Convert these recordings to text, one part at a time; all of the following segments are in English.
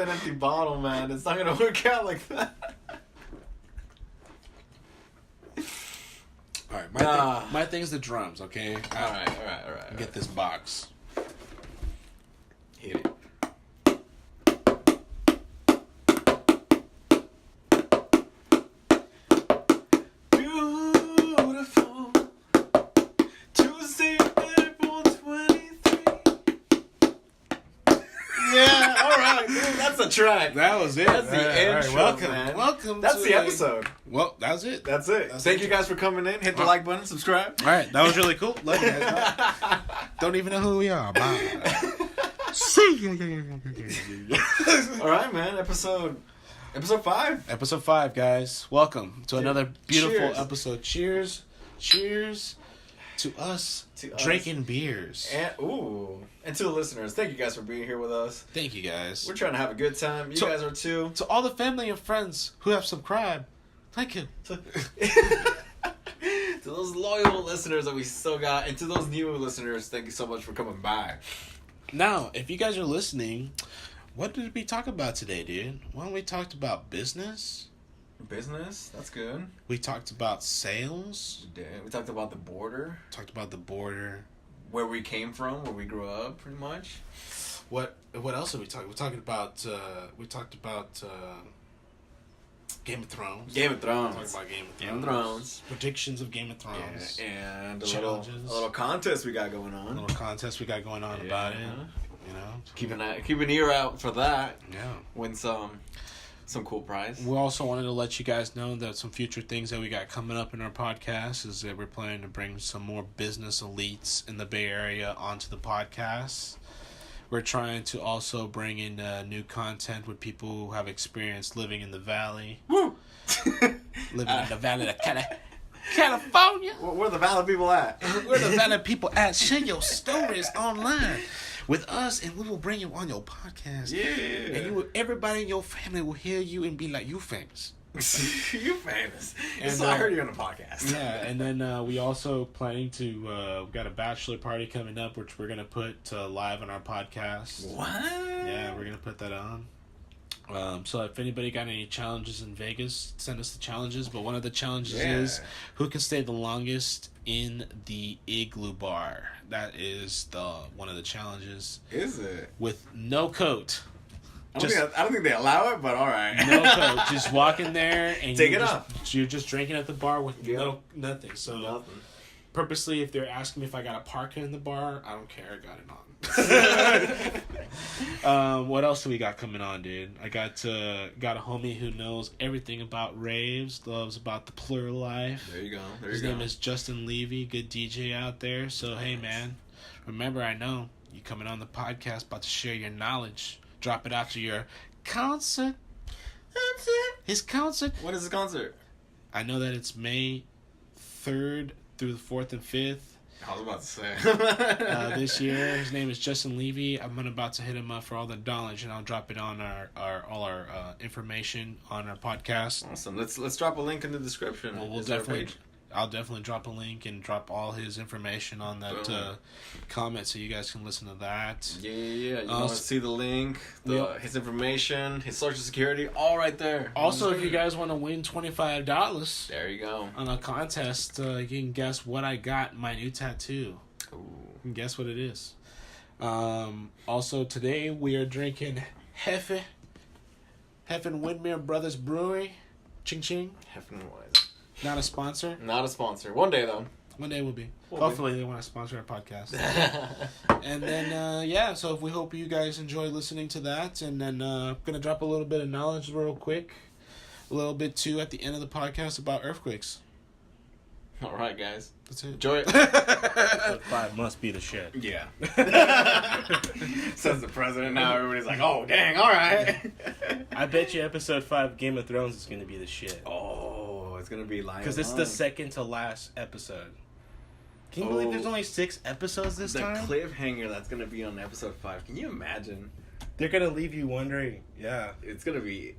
an empty bottle, man. It's not gonna work out like that. All right, my thing's the drums. Okay. All right. Get this box. Hit it. Beautiful Tuesday, April 23. Yeah, all right, dude. That's a track. That was it. That's the intro, welcome, man. welcome. That's the episode. Well, that was it. That's it. Thank you guys for coming in. Hit the like button, subscribe. All right, that was really cool. Love you guys. Don't even know who we are. Bye. See ya. All right, man. Episode 5. Episode 5, guys. Welcome to another beautiful Cheers. episode. Cheers to us drinking beers. And to the listeners, thank you guys for being here with us. Thank you, guys. We're trying to have a good time. You guys are too. To all the family and friends who have subscribed, thank you. To those loyal listeners that we still got, and to those new listeners, thank you so much for coming by. Now, if you guys are listening, what did we talk about today, dude? Well, we talked about business. Business? That's good. We talked about sales. We talked about the border. Talked about the border. Where we came from, where we grew up, pretty much. What else did we talk? We talked about Game of Thrones. Game of Thrones. Talked about Game of Thrones. Predictions of Game of Thrones. Yeah, and a Challenges. little contest we got going on. A little contest we got going on about it. You know, keep an ear out for that. Yeah. Win some cool prize. We also wanted to let you guys know that some future things that we got coming up in our podcast is that we're planning to bring some more business elites in the Bay Area onto the podcast. We're trying to also bring in new content with people who have experience living in the valley. Woo! Living in the valley of California. Where the valley people at? Where the valley people at? Share your stories online with us, and we will bring you on your podcast. Yeah. And everybody in your family will hear you and be like, you famous. You famous. And, so I heard you on the podcast. Yeah, and then we also planning to, we got a bachelor party coming up, which we're going to put live on our podcast. What? Yeah, we're going to put that on. So if anybody got any challenges in Vegas, send us the challenges. But one of the challenges is who can stay the longest in the igloo bar. That is one of the challenges. Is it? With no coat. I don't think they allow it, but all right. No coat. Just walk in there and take it off. You're just drinking at the bar with nothing. So nothing. Purposely, if they're asking me if I got a parka in the bar, I don't care. I got it on. What else do we got coming on, dude? I got a homie who knows everything about raves, loves about the plural life. There you go. His name is Justin Levy, good DJ out there. So, hey, man, remember, I know you coming on the podcast, about to share your knowledge. Drop it out to your concert. That's it. His concert. What is his concert? I know that it's May 3rd through the 4th and 5th. I was about to say. This year. His name is Justin Levy. I'm about to hit him up for all the knowledge, and I'll drop it on all our information on our podcast. Awesome. Let's drop a link in the description. Well, I'll definitely drop a link and drop all his information on that comment, so you guys can listen to that. Yeah. You want to see the link, his information, his social security, all right there. Also, if you guys want to win $25, there you go. On a contest, you can guess what I got in my new tattoo. Ooh. You can guess what it is. Also, today we are drinking Heffen Windmere Brothers Brewery. Ching ching. Heffen Wise. Not a sponsor. Not a sponsor. One day though. One day will be. Hopefully they want to sponsor our podcast. And then so we hope you guys enjoy listening to that. And then I'm gonna drop a little bit of knowledge real quick, a little bit too at the end of the podcast about earthquakes. All right, guys. That's it. Enjoy it. Episode 5 must be the shit. Yeah. Says the president. Now everybody's like, oh dang, all right. I bet you episode 5 Game of Thrones is going to be the shit. Oh, it's gonna be live. Because it's the second to last episode. Can you believe there's only 6 episodes this time? The cliffhanger that's gonna be on episode 5. Can you imagine? They're going to leave you wondering. Yeah. It's gonna be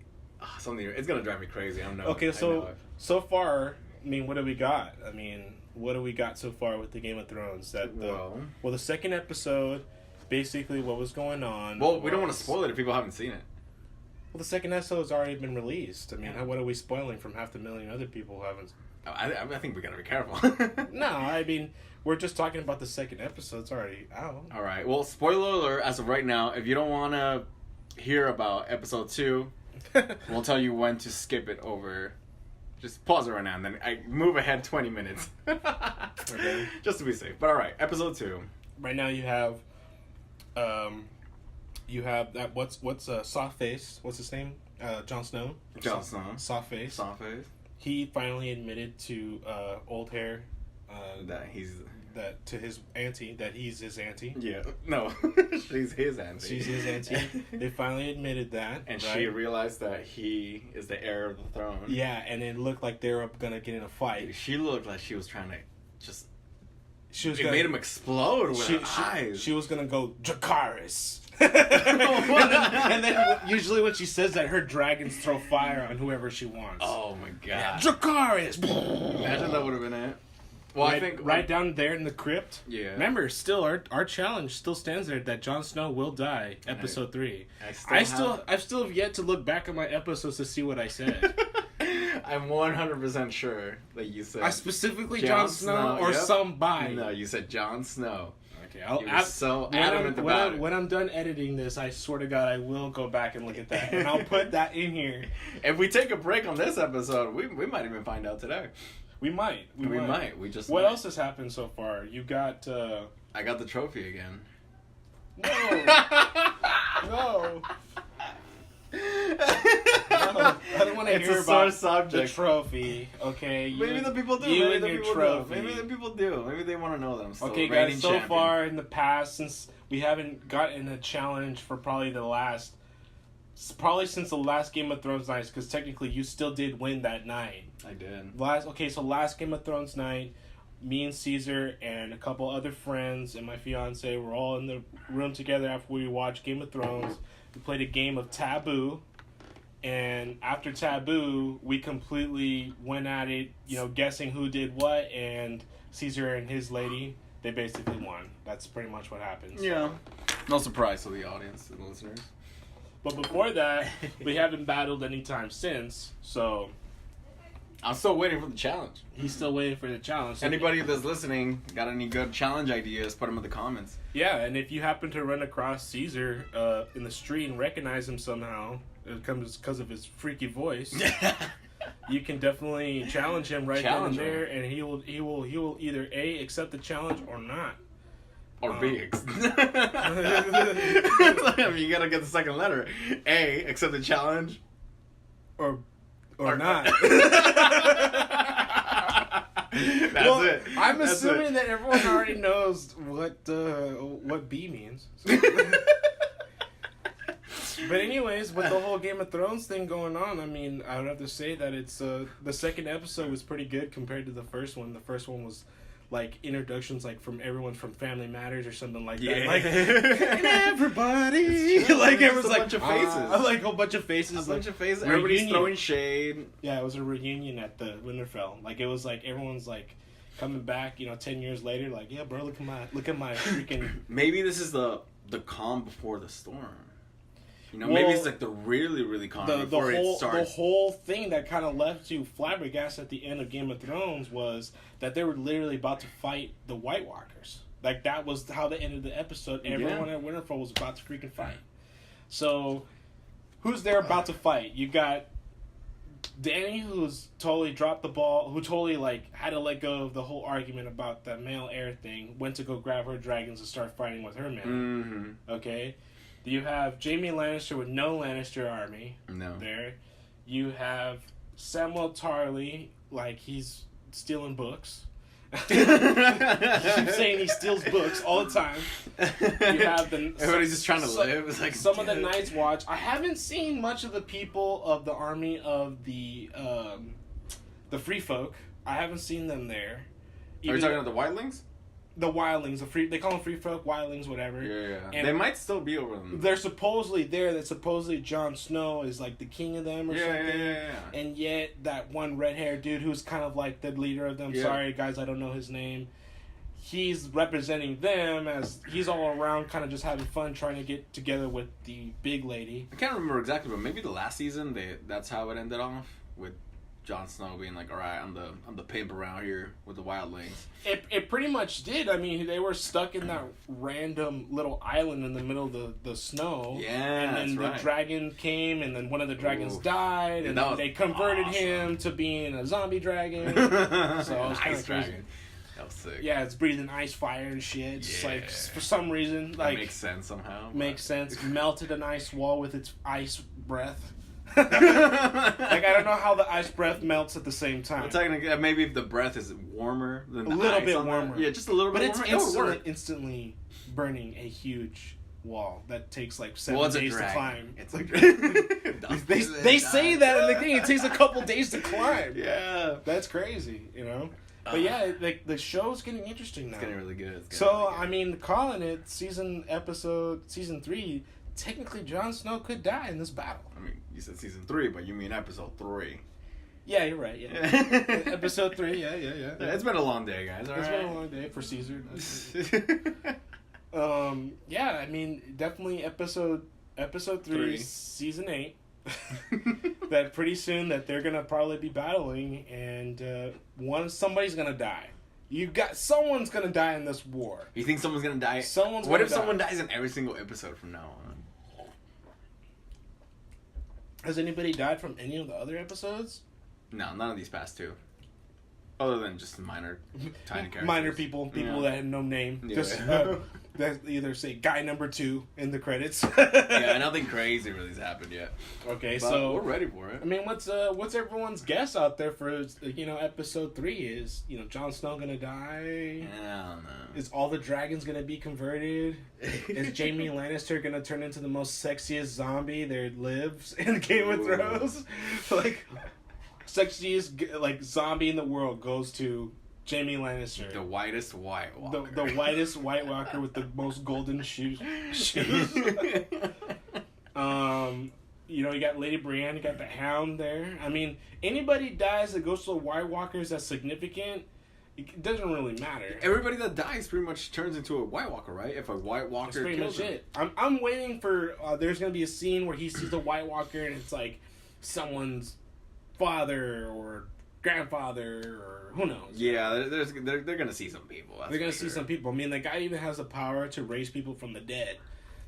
something. It's gonna drive me crazy. I know. Okay, so far, I mean, what do we got? I mean, what do we got so far with the Game of Thrones? Well, the second episode, basically what was going on. Well, we don't want to spoil it if people haven't seen it. Well, the second episode has already been released. I mean, what are we spoiling from 500,000 other people who haven't? I think we gotta be careful. No, I mean, we're just talking about the second episode. It's already out. All right. Well, spoiler alert as of right now. If you don't want to hear about episode 2, we'll tell you when to skip it over. Just pause it right now, and then I move ahead 20 minutes. Okay. Just to be safe. But all right, episode 2. Right now, you have that what's soft face? What's his name? Jon Snow. Jon Snow. Soft face. Soft face. He finally admitted to old hair. To his auntie that he's his auntie. Yeah. No. She's his auntie. She's his auntie. They finally admitted that. And right? she realized that he is the heir of the throne. Yeah, and it looked like they were gonna get in a fight. She looked like she was trying to just. It made him explode with her eyes. She was gonna go Dracarys. and then usually when she says that, her dragons throw fire on whoever she wants. Oh my god. Yeah. Dracarys. Imagine that would have been it. Well, I think right down there in the crypt. Yeah. Remember, still our challenge still stands there that Jon Snow will die. Episode 3. I've still yet to look back at my episodes to see what I said. I'm 100% sure that you said. I specifically Jon Snow or somebody. No, you said Jon Snow. Okay, when I'm done editing this, I swear to God, I will go back and look at that, and I'll put that in here. If we take a break on this episode, we might even find out today. We might. We might. We just. What might. else has happened so far? You got. I got the trophy again. No. No. I don't want to hear about the trophy. Okay. Maybe the people do. You Maybe and the your people trophy. do. Maybe the people do. Maybe they want to know them. Still Okay, guys. So far in the past, since we haven't gotten a challenge for probably since the last Game of Thrones night, because technically you still did win that night. I did. Last Game of Thrones night, me and Ceasar and a couple other friends and my fiance were all in the room together after we watched Game of Thrones. We played a game of Taboo, and after Taboo, we completely went at it, guessing who did what, and Ceasar and his lady, they basically won. That's pretty much what happens. Yeah. No surprise to the audience and the listeners. But before that, we haven't battled any time since, so... I'm still waiting for the challenge. He's still waiting for the challenge. So anybody that's listening, got any good challenge ideas, put them in the comments. Yeah, and if you happen to run across Ceasar in the street and recognize him somehow, it comes because of his freaky voice, you can definitely challenge him then and there, and he will either A, accept the challenge or not. Or B. You gotta get the second letter. A, accept the challenge. Or not. That's it. I'm assuming that everyone already knows what B means. But anyways, with the whole Game of Thrones thing going on, I mean, I would have to say that it's the second episode was pretty good compared to the first one. The first one was like introductions from everyone from Family Matters or something like that. Like everybody, like it was a bunch of faces. Like a bunch of faces. A bunch of faces. Everybody's throwing shade. Yeah, it was a reunion at the Winterfell. Like it was like everyone's like coming back. 10 years later. Like, yeah, bro, look at my freaking. Maybe this is the calm before the storm. Maybe it's like the really, really calm before it starts. The whole thing that kind of left you flabbergasted at the end of Game of Thrones was that they were literally about to fight the White Walkers. Like, that was how they ended the episode. Everyone at Winterfell was about to freaking fight. So, who's there about to fight? You got Dany, who's totally dropped the ball, who totally, had to let go of the whole argument about the male heir thing, went to go grab her dragons and start fighting with her men. Mm-hmm. Okay? You have Jaime Lannister with no Lannister army there. You have Samuel Tarly, he's stealing books. Keep saying he steals books all the time. You have everybody's just trying to live. It's like some of the Night's Watch. I haven't seen much of the people of the army of the Free Folk. I haven't seen them there. Are you talking about the Wildlings? The Wildlings, they call them Free Folk, Wildlings, whatever. Yeah. And they might still be over them. They're supposedly there. That supposedly Jon Snow is the king of them or something. Yeah. And yet that one red-haired dude who's kind of like the leader of them. Yeah. Sorry guys, I don't know his name. he's representing them as he's all around kind of just having fun trying to get together with the big lady. I can't remember exactly, but maybe the last season that's how it ended off, with Jon Snow being like, all right, I'm the pimp around here with the wildlings. It pretty much did. I mean, they were stuck in that random little island in the middle of the snow. Yeah, and then that's the dragon came, and then one of the dragons died, and then they converted him to being a zombie dragon. So it was kind of crazy. That was sick. Yeah, it's breathing ice, fire, and shit. Just like for some reason, that like makes sense somehow. Makes sense. Melted an ice wall with its ice breath. Like, I don't know how the ice breath melts at the same time. Well, technically, maybe if the breath is warmer than the a little ice bit on warmer. Yeah, just a little bit warmer. But it's instantly burning a huge wall that takes like 7 days to climb. It's like they say that in the thing. It takes a couple days to climb. Yeah, that's crazy, you know. But yeah, the show's getting interesting now. It's getting really good. I mean, calling it season 3. Technically, Jon Snow could die in this battle. I mean, you said season 3, but you mean episode 3. Yeah, you're right. Yeah, episode 3. Yeah. It's been a long day, guys. It's been a long day for Ceasar. Yeah, I mean, definitely episode 3, season 8. That pretty soon that they're gonna probably be battling, and somebody's gonna die. Someone's gonna die in this war. You think someone's gonna die? What if someone dies in every single episode from now on? Has anybody died from any of the other episodes? No, none of these past 2. Other than just minor, tiny characters. Minor people that had no name. Yeah. Just that either say guy number 2 in the credits. Yeah, nothing crazy really has happened yet. Okay, but so we're ready for it. I mean, what's everyone's guess out there for episode 3? Is Jon Snow gonna die? I don't know. Is all the dragons gonna be converted? Is Jaime Lannister gonna turn into the most sexiest zombie there lives in Game of Thrones? Like, sexiest like zombie in the world goes to Jaime Lannister, the whitest White Walker, the whitest White Walker with the most golden shoes. You got Lady Brienne, you got the Hound there. I mean, anybody dies that goes to the White Walkers that's significant, it doesn't really matter. Everybody that dies pretty much turns into a White Walker, right? If a White Walker that's pretty kills much him. it. I'm waiting for there's gonna be a scene where he sees the White Walker and it's like someone's father or grandfather or who knows. Yeah, they're gonna see some people. They're gonna see some people. I mean, the guy even has the power to raise people from the dead.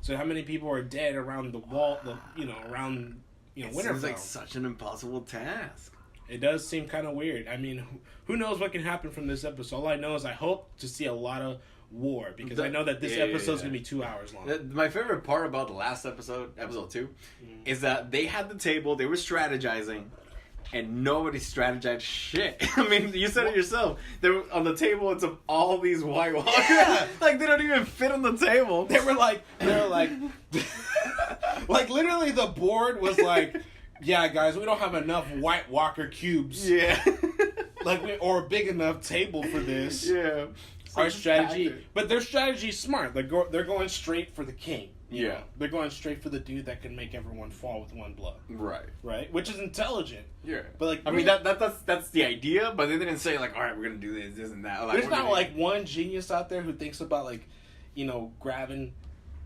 So how many people are dead around the wall? Around Winterfell. Winterfell. Seems like such an impossible task. It does seem kind of weird. I mean, who knows what can happen from this episode? All I know is I hope to see a lot of war because I know that this episode's gonna be 2 hours long. My favorite part about the last episode 2, is that they had the table, they were strategizing, and nobody strategized shit. I mean, you said it yourself. They were on the table. It's of all these White Walkers. Yeah. Like they don't even fit on the table. They were like, like literally the board was like, yeah, guys, we don't have enough White Walker cubes. Yeah. Or a big enough table for this. Yeah. Our strategy, but their strategy is smart. They're going straight for the king. Yeah. They're going straight for the dude that can make everyone fall with one blow. Right. Which is intelligent. Yeah. But I mean that's the idea, but they didn't say like, all right, we're gonna do this and that. There's not like one genius out there who thinks about grabbing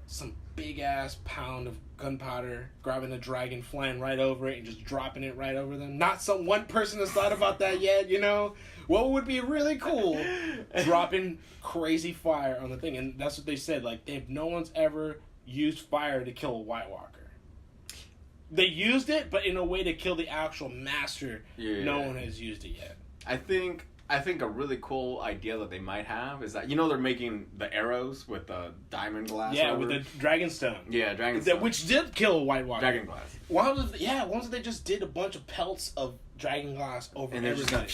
some big ass pound of gunpowder, grabbing a dragon, flying right over it, and just dropping it right over them. Not one person has thought about that yet. What would be really cool? Dropping crazy fire on the thing, and that's what they said. Like, no one's ever used fire to kill a White Walker. They used it, but in a way to kill the actual master. Yeah. No one has used it yet. I think a really cool idea that they might have is that they're making the arrows with the diamond glass. Yeah, with the dragon stone. Yeah, dragon stone. Which did kill a White Walker. Dragon glass. Once they just did a bunch of pelts of dragon glass over and everybody.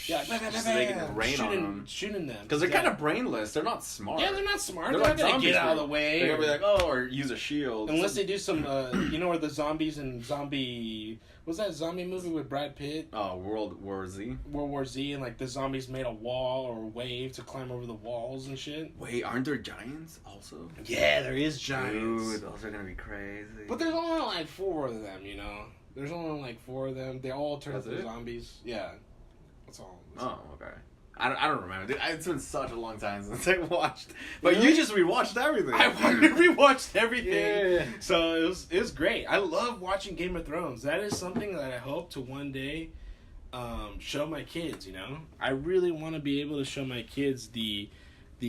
So they can rain on them. Shooting them. Because they're kind of brainless. They're not smart. Yeah, they're not smart. They're not going to get out of the way. They're going to be like, or use a shield. Unless they do some, where the zombies and zombie... What's that zombie movie with Brad Pitt? Oh, World War Z. World War Z, and the zombies made a wall or a wave to climb over the walls and shit. Wait, aren't there giants also? Yeah, there is giants. Dude, those are going to be crazy. But there's only 4 of them, There's only 4 of them. They all turn into zombies. Yeah. That's all. Oh, okay. I don't remember. It's been such a long time since I watched. But you just rewatched everything. I rewatched everything. Yeah. So it was great. I love watching Game of Thrones. That is something that I hope to one day show my kids, you know? I really want to be able to show my kids the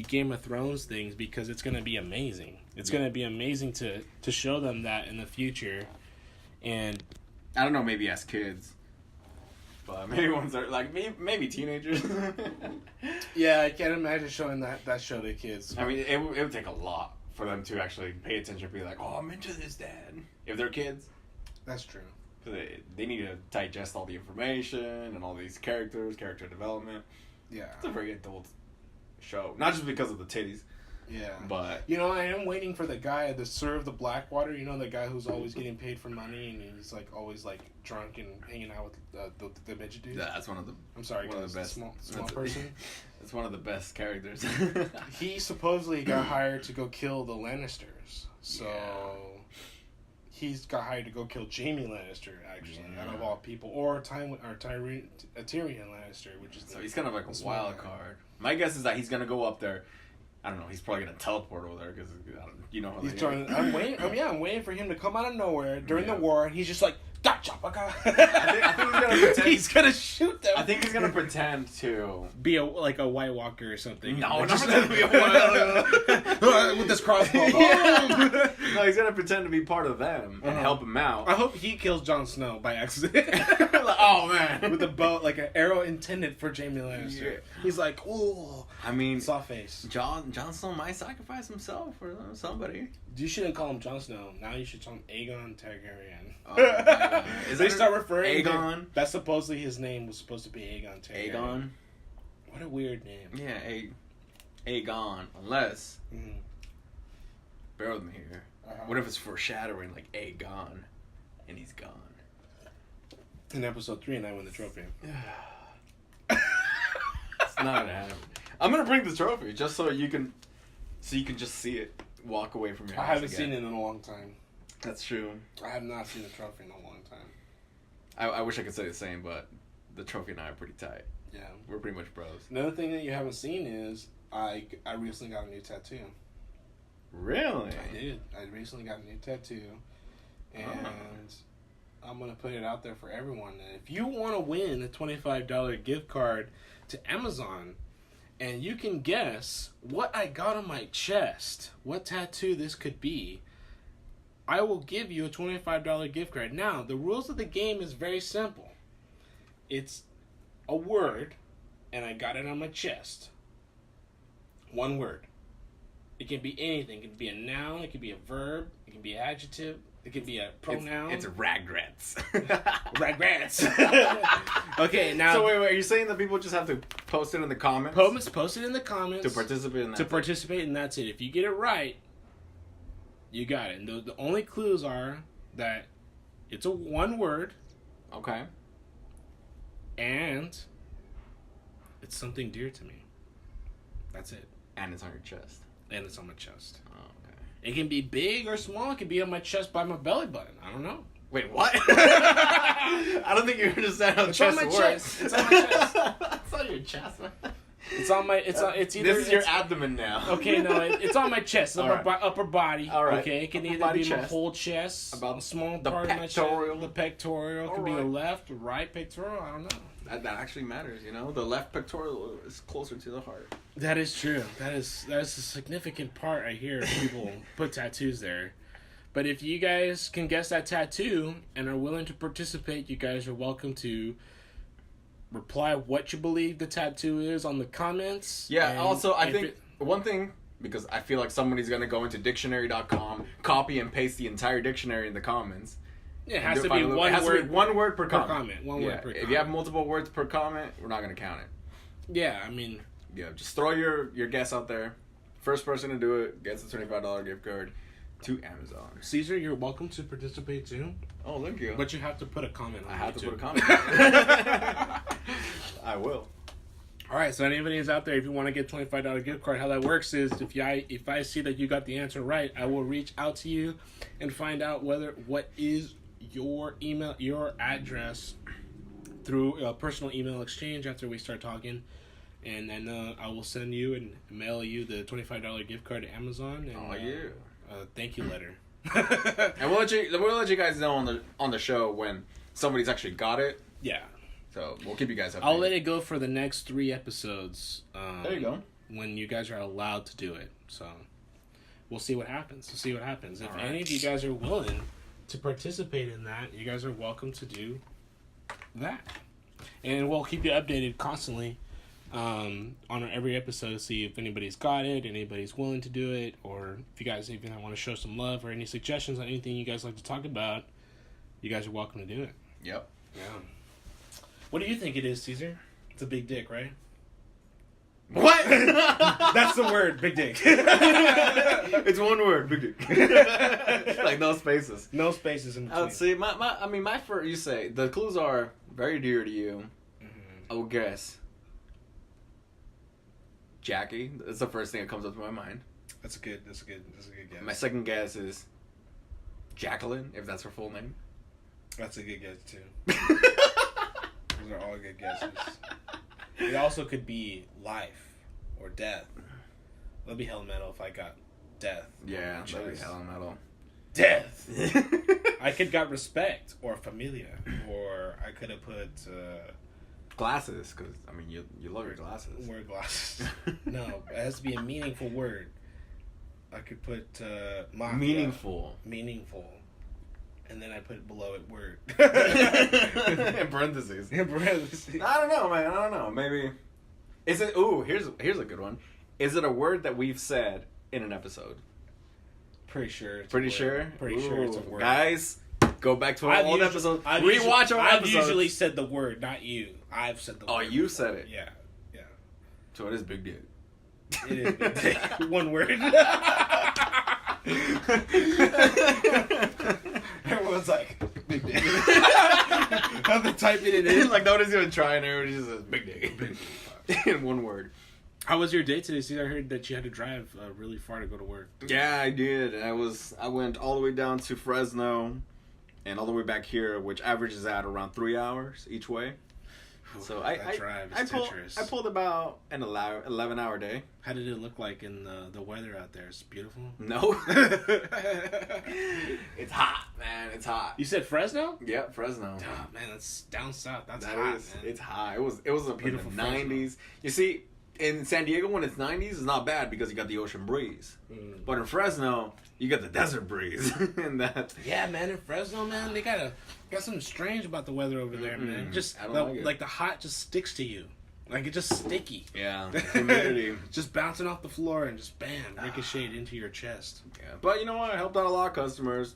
Game of Thrones things because it's going to be amazing. It's going to be amazing to show them that in the future. And I don't know, maybe as kids. But maybe ones are like maybe teenagers. yeah, I can't imagine showing that show to kids. I mean, it would take a lot for them to actually pay attention and be like, "Oh, I'm into this, Dad." If they're kids, that's true. They need to digest all the information and all these character development. Yeah, it's a very adult show, not just because of the titties. Yeah, but you know, I am waiting for the guy to serve the Blackwater. You know, the guy who's always getting paid for money and he's like always like drunk and hanging out with the midget dude. Yeah, that's one of the. I'm sorry, one of the best small person. It's one of the best characters. He supposedly got hired to go kill the Lannisters. So he's got hired to go kill Jaime Lannister, actually, out of all people, or Tyrion Lannister, which is so he's kind of like a wild card. My guess is that he's gonna go up there. I don't know. He's probably gonna teleport over there because you know. He's trying. I'm waiting for him to come out of nowhere during the war, and he's just like, "Gotcha!" I think he's gonna pretend. He's gonna shoot them. I think he's gonna pretend to be a White Walker or something. No, not pretend to be a White Walker with this crossbow. No, he's gonna pretend to be part of them and help him out. I hope he kills Jon Snow by accident. Oh man, with a bow, like an arrow intended for Jaime Lannister. Yeah. He's like, "Ooh." I mean, soft face. Jon Snow might sacrifice himself for somebody. You shouldn't call him Jon Snow. Now you should call him Aegon Targaryen. Oh, they start referring Aegon. That's supposedly his name was supposed to be Aegon Targaryen. Aegon. What a weird name. Yeah, Aegon. Unless, bear with me here. What if it's foreshadowing like Aegon, and he's gone? In episode 3, and I win the trophy. It's not gonna happen. I'm gonna bring the trophy just so you can just see it. Walk away from your house. I haven't seen it in a long time. That's true. I have not seen the trophy in a long time. I wish I could say the same, but the trophy and I are pretty tight. Yeah. We're pretty much bros. Another thing that you haven't seen is I recently got a new tattoo. Really? I did. I recently got a new tattoo. And I'm going to put it out there for everyone. And if you want to win a $25 gift card to Amazon, and you can guess what I got on my chest, what tattoo this could be, I will give you a $25 gift card. Now, the rules of the game is very simple. It's a word, and I got it on my chest. One word. It can be anything. It can be a noun, it can be a verb, it can be an adjective, it can be a pronoun. It's ragrats. Ragrats. Okay, now. So wait, are you saying that people just have to post it in the comments? Post it in the comments. To participate in that. To participate, and that's it. If you get it right, you got it. And the only clues are that it's a one word. Okay. And it's something dear to me. That's it. And it's on your chest. And it's on my chest. Oh, okay. It can be big or small. It can be on my chest by my belly button. I don't know. Wait, what? I don't think you understand how chest works. Chest. It's on my chest. It's on your chest, man. It's on my. It's either. This is your abdomen now. Okay, no, it's on my chest, upper body. All right. Okay, it can upper either be chest. my whole chest, about a small the part pectoral. of my chest, the pectoral. It could be the left, right pectoral. I don't know. That actually matters, you know. The left pectoral is closer to the heart. That is true. That is a significant part. I hear people put tattoos there. But if you guys can guess that tattoo and are willing to participate, you guys are welcome to reply what you believe the tattoo is on the comments. Yeah, also, I think one thing, because I feel like somebody's going to go into dictionary.com, copy and paste the entire dictionary in the comments. Yeah, it has to be one word per comment. One word per comment. If you have multiple words per comment, we're not going to count it. Yeah, I mean... Yeah, just throw your guess out there. First person to do it gets a $25 gift card to Amazon. Caesar, you're welcome to participate too. Oh, thank you. But you have to put a comment on it. I have to put a comment. I will. All right, so anybody who's out there, if you want to get $25 gift card, how that works is if I see that you got the answer right, I will reach out to you and find out what is your email, your address through a personal email exchange after we start talking. And then I will send you and mail you the $25 gift card to Amazon. And, thank you letter. And we'll let you guys know on the show when somebody's actually got it. Yeah. So we'll keep you guys updated. I'll let it go for the next 3 episodes. There you go. When you guys are allowed to do it. So we'll see what happens. If All right. any of you guys are willing to participate in that, you guys are welcome to do that. And we'll keep you updated constantly on every episode to see if anybody's got it, anybody's willing to do it, or if you guys even want to show some love or any suggestions on anything you guys like to talk about, you guys are welcome to do it. Yep. Yeah. What do you think it is, Caesar? It's a big dick, right? What? That's the word, big dick. It's one word, big dick. Like no spaces. No spaces in between. Let's see. My first. You say the clues are very dear to you. Mm-hmm. I would guess Jackie. That's the first thing that comes up to my mind. That's a good guess. My second guess is Jacqueline, if that's her full name. That's a good guess too. Those are all good guesses. It also could be life or death. That'd be hell metal if I got death. Yeah, that'd be hell metal. Death. I could got respect or familia, or I could have put glasses, because I mean you love your glasses. Wear glasses. No, it has to be a meaningful word. I could put meaningful. Meaningful. And then I put below it word. In parentheses. In parentheses. I don't know, man. I don't know. Maybe. Is it... Ooh, here's a good one. Is it a word that we've said in an episode? Pretty sure. Pretty sure it's a word. Guys, go back to our old episode. Rewatch our I've episodes. usually said the word, not you. I've said the word. Oh, you said it. Yeah. So it is big dick. It is big dick. One word. Everyone's like, big dick. How they typing it in? Like nobody's even trying. Everybody just says big dick. Big dick. In one word. How was your day today? See, I heard that you had to drive really far to go to work. Yeah, I did. I went all the way down to Fresno and all the way back here, which averages out around 3 hours each way. So I pulled about an 11-hour day. How did it look like in the weather out there? It's beautiful. No. It's hot, man. It's hot. You said Fresno? Yep, Fresno. Oh, man, that's down south. That's that hot, is, man. It's hot. It was a beautiful in the 90s. Fresno. You see, in San Diego when it's 90s, it's not bad because you got the ocean breeze. But in Fresno, you got the desert breeze. And that. Yeah, man. In Fresno, man, they got something strange about the weather over there, man. Just like the hot just sticks to you, like it's just sticky. Yeah, humidity. Just bouncing off the floor and just bam, ricocheted into your chest. Yeah, but you know what? I helped out a lot of customers.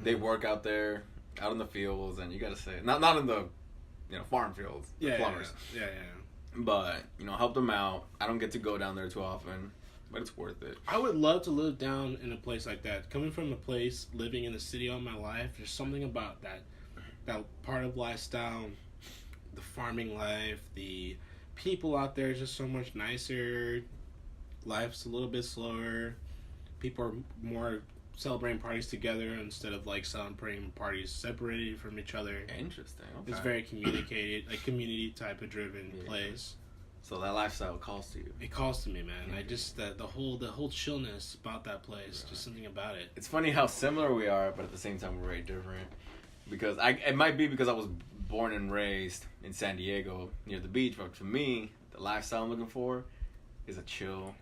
They work out there, out in the fields, and you gotta say, not in the, farm fields, the plumbers. Yeah. But help them out. I don't get to go down there too often, but it's worth it. I would love to live down in a place like that. Coming from a place, living in the city all my life, there's something about that part of lifestyle, the farming life, the people out there is just so much nicer. Life's a little bit slower. People are more celebrating parties together instead of celebrating parties separated from each other. Interesting. Okay. It's very communicated, community type of driven place. So that lifestyle calls to you. It calls to me, man. I just the whole chillness about that place, just something about it. It's funny how similar we are, but at the same time we're very different. Because it might be because I was born and raised in San Diego near the beach, but for me, the lifestyle I'm looking for is a chill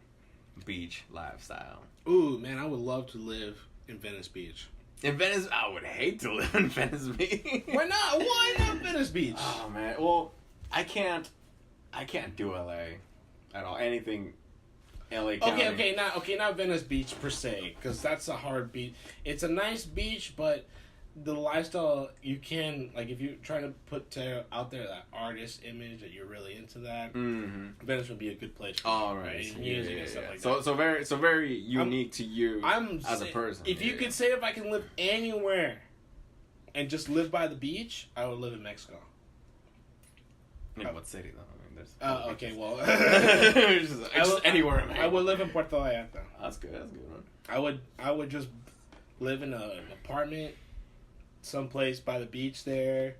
beach lifestyle. Ooh, man, I would love to live in Venice Beach. In Venice, I would hate to live in Venice Beach. Why not? Why not Venice Beach? Oh man, well, I can't do LA at all. Anything LA County. Not Venice Beach per se, because that's a hard beach. It's a nice beach, but the lifestyle you can if you try to put out there that artist image that you're really into that, Venice would be a good place. All right, music and stuff like that. So very unique to you as a person. If you could say if I can live anywhere and just live by the beach, I would live in Mexico. In what city though? Okay, well, just anywhere. I would live in Puerto Vallarta. That's good. That's a good one. I would just live in an apartment, someplace by the beach there,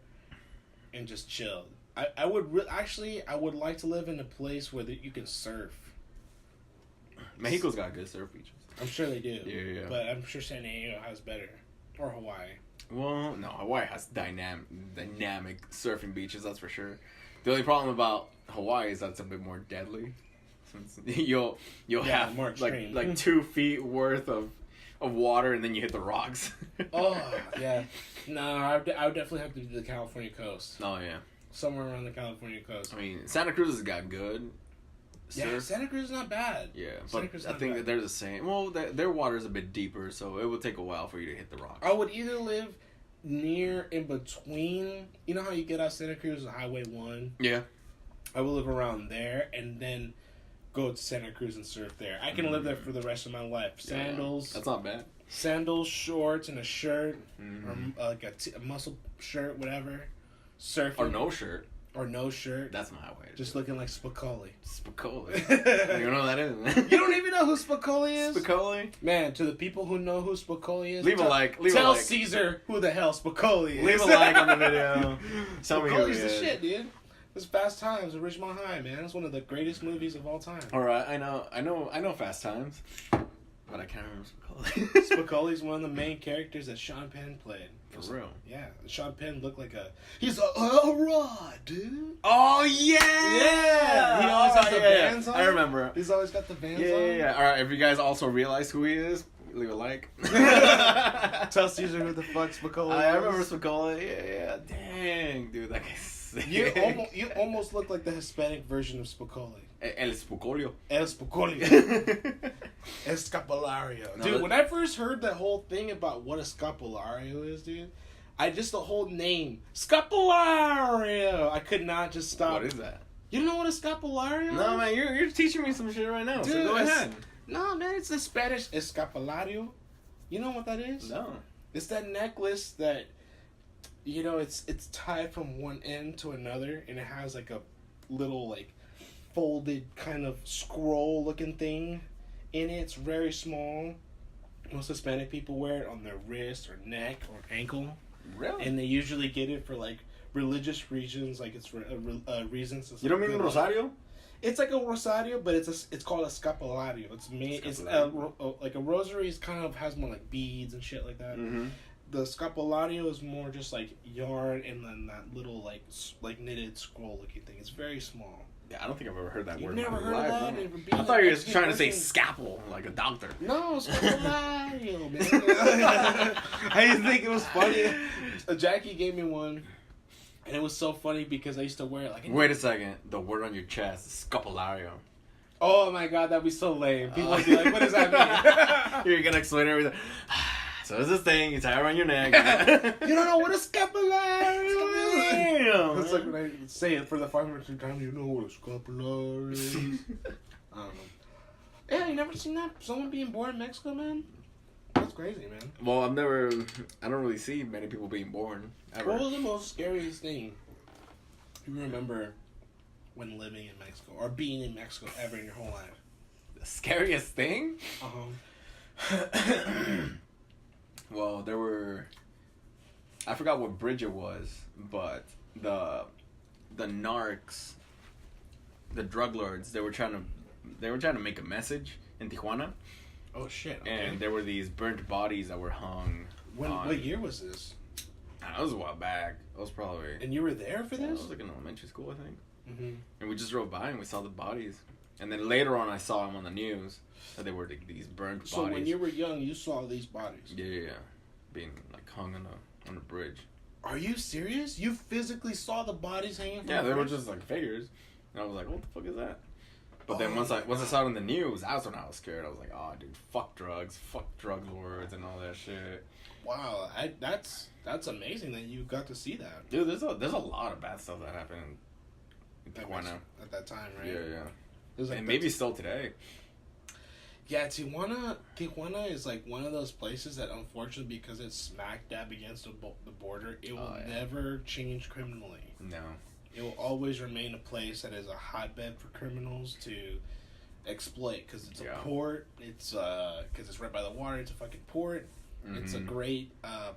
and just chill. I would I would like to live in a place where you can surf. Mexico's got good surf beaches. I'm sure they do. Yeah. But I'm sure San Diego has better. Or Hawaii. Well, no, Hawaii has dynamic surfing beaches, that's for sure. The only problem about Hawaii is that it's a bit more deadly. Since you'll have more extreme. like 2 feet worth of water, and then you hit the rocks. Oh, yeah. No, I would definitely have to do the California coast. Oh, yeah. Somewhere around the California coast. I mean, Santa Cruz has got good surf. Yeah, Santa Cruz is not bad. Yeah, but I think that they're the same. Well, their water is a bit deeper, so it would take a while for you to hit the rocks. I would either live near in between. You know how you get out Santa Cruz and Highway 1? Yeah. I would live around there and then go to Santa Cruz and surf there. I can live there for the rest of my life. Sandals. Yeah, that's not bad. Sandals, shorts, and a shirt. Or like a muscle shirt, whatever. Surfing. Or no shirt. Or no shirt. That's my way. Just looking like Spicoli. Spicoli. You don't know what that is? You don't even know who Spicoli is? Spicoli? Man, to the people who know who Spicoli is, leave a like. Tell Ceasar who the hell Spicoli is. Leave a like on the video. Tell me who he Spicoli's the is. shit, dude. It's Fast Times at Ridgemont High, man. It's one of the greatest movies of all time. Alright, I know Fast Times. But I can't remember Spicoli. Spicoli's one of the main characters that Sean Penn played. For real? Yeah, Sean Penn looked like he's alright, dude. Oh yeah! He always has the Vans on. I remember. He's always got the Vans on. Yeah. Alright, if you guys also realize who he is, leave a like. Tell Caesar who the fuck Spicoli is. I remember Spicoli. Yeah. Dang, dude, that guy's sick. You almost look like the Hispanic version of Spicoli. El Spicolio. El Spicolio. Escapulario. No, Dude, when I first heard that whole thing about what a scapulario is, dude, the whole name, Scapulario, I could not just stop. What is that? You don't know what a scapulario is? No, man, you're teaching me some shit right now, Dude, so go ahead. No, man, it's the Spanish escapulario. You know what that is? No. It's that necklace that, it's tied from one end to another, and it has like a little, like, folded kind of scroll looking thing in it. It's very small. Most Hispanic people wear it on their wrist or neck or ankle. Really? And they usually get it for like religious reasons, like it's for reasons. You don't mean the rosario? It's like a rosario, but it's called a scapulario. It's made. It's like a rosary is kind of has more like beads and shit like that. Mm-hmm. The scapulario is more just like yarn and then that little like knitted scroll looking thing. It's very small. Yeah, I don't think I've ever heard that word. You've never heard life, of that? No. I thought you were just trying to say scalpel, like a doctor. No, scapulario, man. I didn't think it was funny. Jackie gave me one, and it was so funny because I used to wear it like. Wait a second, the word on your chest is scapulario. Oh my god, that'd be so lame. People would be like, "What does that mean?" You're gonna explain everything. So it's this thing you tie around your neck. You don't know what a scapulario is. It's like when I say it for the 500th time. You know what a scapulario is. I don't know. Yeah, you never seen that? Someone being born in Mexico, man? That's crazy, man. Well, I don't really see many people being born, ever. What was the most scariest thing you remember when living in Mexico? Or being in Mexico ever in your whole life? The scariest thing? Well, there were... I forgot what bridge it was, but the narcs, the drug lords, they were trying to make a message in Tijuana. Oh shit! Okay. And there were these burnt bodies that were hung. What year was this? That was a while back. It was probably. And you were there for I this? was like in elementary school, I think. Mm-hmm. And we just drove by and we saw the bodies. And then later on, I saw them on the news that they were these burnt bodies. So when you were young, you saw these bodies? Yeah, being like hung on a bridge. Are you serious? You physically saw the bodies hanging? Yeah, they were just like figures, and I was like, "What the fuck is that?" But then once I saw it in the news, that's when I was scared. I was like, "Oh, dude, fuck drugs, fuck drug lords, and all that shit." Wow, that's amazing that you got to see that. Dude, there's a lot of bad stuff that happened in Tijuana at that time, right? Yeah. It was like and maybe still today. Yeah, Tijuana is like one of those places that, unfortunately, because it's smack dab against the border, it will never change criminally. No. It will always remain a place that is a hotbed for criminals to exploit, because it's a port. It's because it's right by the water. It's a fucking port. Mm-hmm. It's a great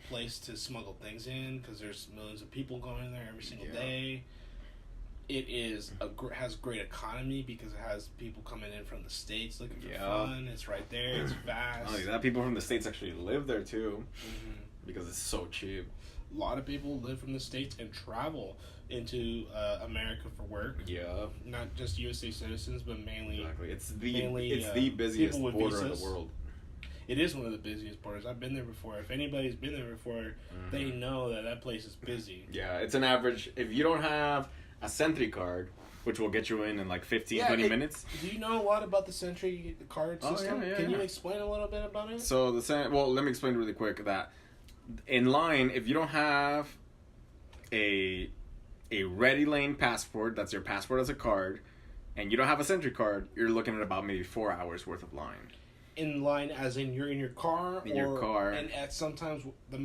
place to smuggle things in, because there's millions of people going there every single day. it is has great economy because it has people coming in from the States looking for fun. It's right there. It's fast. Not only that, people from the States actually live there too, because it's so cheap. A lot of people live from the States and travel into America for work. Yeah. Not just USA citizens, but mainly. Exactly. It's the busiest border in the world. It is one of the busiest borders. I've been there before. If anybody's been there before, they know that place is busy. Yeah, it's an average. If you don't have a Sentry card, which will get you in like 20 minutes. Do you know a lot about the Sentry card system? Can you explain a little bit about it? So let me explain really quick that in line, if you don't have a ready lane passport, that's your passport as a card, and you don't have a Sentry card, you're looking at about maybe 4 hours worth of line. In line, as in you're in your car, your car, and at sometimes the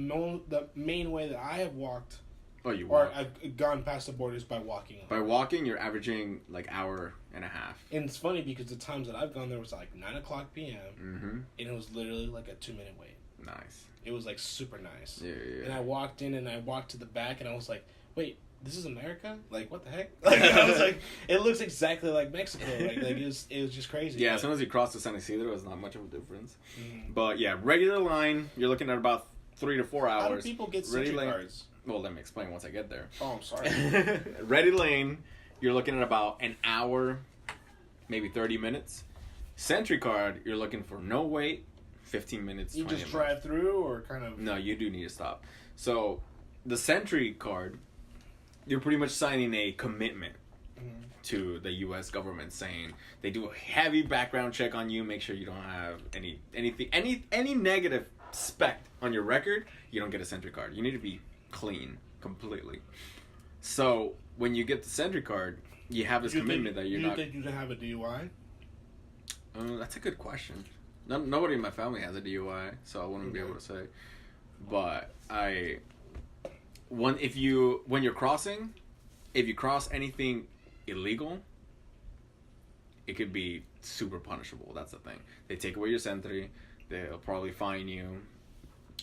main way that I have walked. Oh, you walk. Or I've gone past the borders by walking. By walking, you're averaging like hour and a half. And it's funny because the times that I've gone there was like 9:00 p.m. And it was literally like a 2-minute wait. Nice. It was like super nice. Yeah. And I walked in and I walked to the back and I was like, wait, this is America? Like, what the heck? Like, I was like, it looks exactly like Mexico. Like it was just crazy. Yeah, as soon as you cross the San Isidro, it's not much of a difference. But yeah, regular line, you're looking at about 3 to 4 hours. How do people get Sentry cards? Well, let me explain once I get there. Oh, I'm sorry. Ready lane, you're looking at about an hour, maybe 30 minutes. Sentry card, you're looking for no wait, 15 minutes. You just drive through or kind of... No, you do need to stop. So, the Sentry card, you're pretty much signing a commitment to the U.S. government, saying they do a heavy background check on you, make sure you don't have any negative speck on your record. You don't get a Sentry card. You need to be clean completely. So when you get the Sentry card, you have this commitment that you're not. Do you think you have a DUI? That's a good question. Nobody in my family has a DUI, so I wouldn't be able to say. But when you're crossing, if you cross anything illegal, it could be super punishable. That's the thing. They take away your Sentry. They'll probably fine you.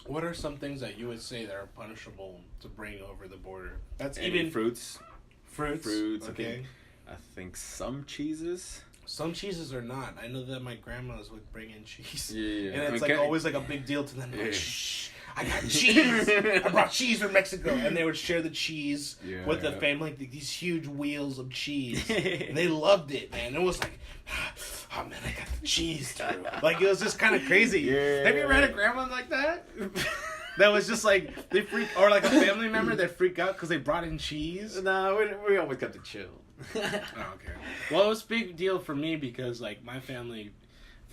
What are some things that you would say that are punishable to bring over the border? That's even fruits. Fruits. Okay. I think some cheeses. Some cheeses are not. I know that my grandmas would bring in cheese. Yeah. And it's always like a big deal to them. Like, shh, I got cheese. I brought cheese from Mexico. And they would share the cheese with the family. Like these huge wheels of cheese. And they loved it, man. It was like, oh man, I got the cheese too. Like it was just kind of crazy. Yeah. Have you ever had a grandma like that? That was just like, they freak, or like a family member that freak out because they brought in cheese? No, we always got to chill. Oh, okay. Well, it was a big deal for me because, like, my family,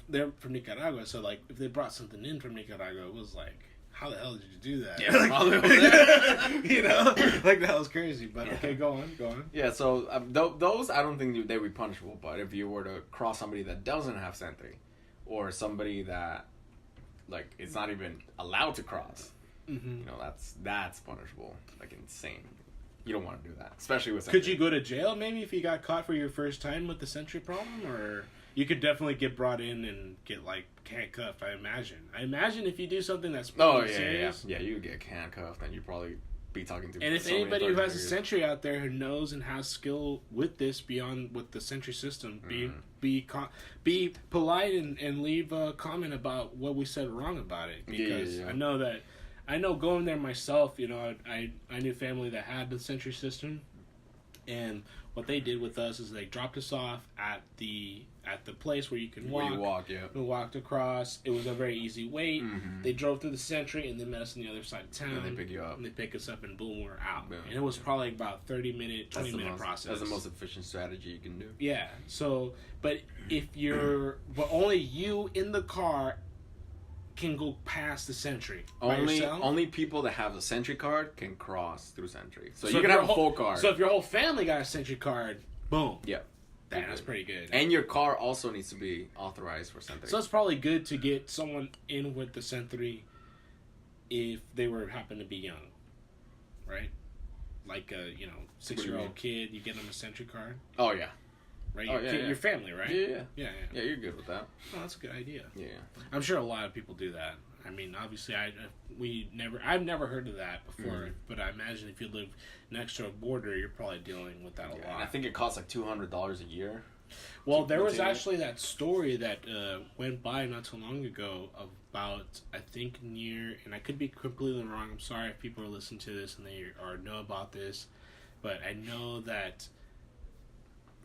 they're from Nicaragua, so, like, if they brought something in from Nicaragua, it was like, how the hell did you do that? Yeah, like, you know? Like, that was crazy, but okay, go on. Yeah, so those, I don't think they would be punishable, but if you were to cross somebody that doesn't have Sentry, or somebody that, like, it's not even allowed to cross, you know, that's punishable, like, insane. You don't want to do that, especially with Sentry. Could you go to jail maybe if you got caught for your first time with the Sentry problem, or you could definitely get brought in and get like handcuffed? I imagine if you do something that's serious. Yeah, you get handcuffed and you probably be talking to. And if anybody who has a Sentry out there who knows and has skill with this beyond with the Sentry system, be polite and leave a comment about what we said wrong about it, because I know going there myself, you know, I knew family that had the Sentry system, and what they did with us is they dropped us off at the place where you can walk. Where you walk, yeah. We walked across. It was a very easy wait. They drove through the Sentry and they met us on the other side of town. And they pick you up. And they pick us up and boom, we're out. Yeah. And it was probably about 30-minute, 20-minute process. That's the most efficient strategy you can do. Yeah. So, but only you in the car can go past the Sentry by yourself. Only people that have a Sentry card can cross through Sentry. So you can have a full card. So if your whole family got a Sentry card, boom. Yeah. That's pretty good. And your car also needs to be authorized for Sentry. So it's probably good to get someone in with the Sentry if they happen to be young, right? Like a 6-year-old kid, you get them a Sentry card. Oh yeah. Right, your family, right? Yeah, you're good with that. Oh, that's a good idea. Yeah, I'm sure a lot of people do that. I mean, obviously, I've never heard of that before. But I imagine if you live next to a border, you're probably dealing with that a lot. I think it costs like $200 a year. Well, there was actually that story that went by not too long ago about, I think near, and I could be completely wrong. I'm sorry if people are listening to this and they or know about this, but I know that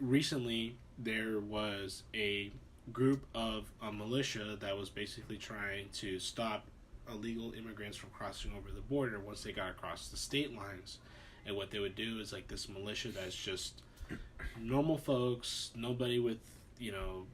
recently there was a group of a militia that was basically trying to stop illegal immigrants from crossing over the border once they got across the state lines. And what they would do is like this militia that's just normal folks, nobody with, you know,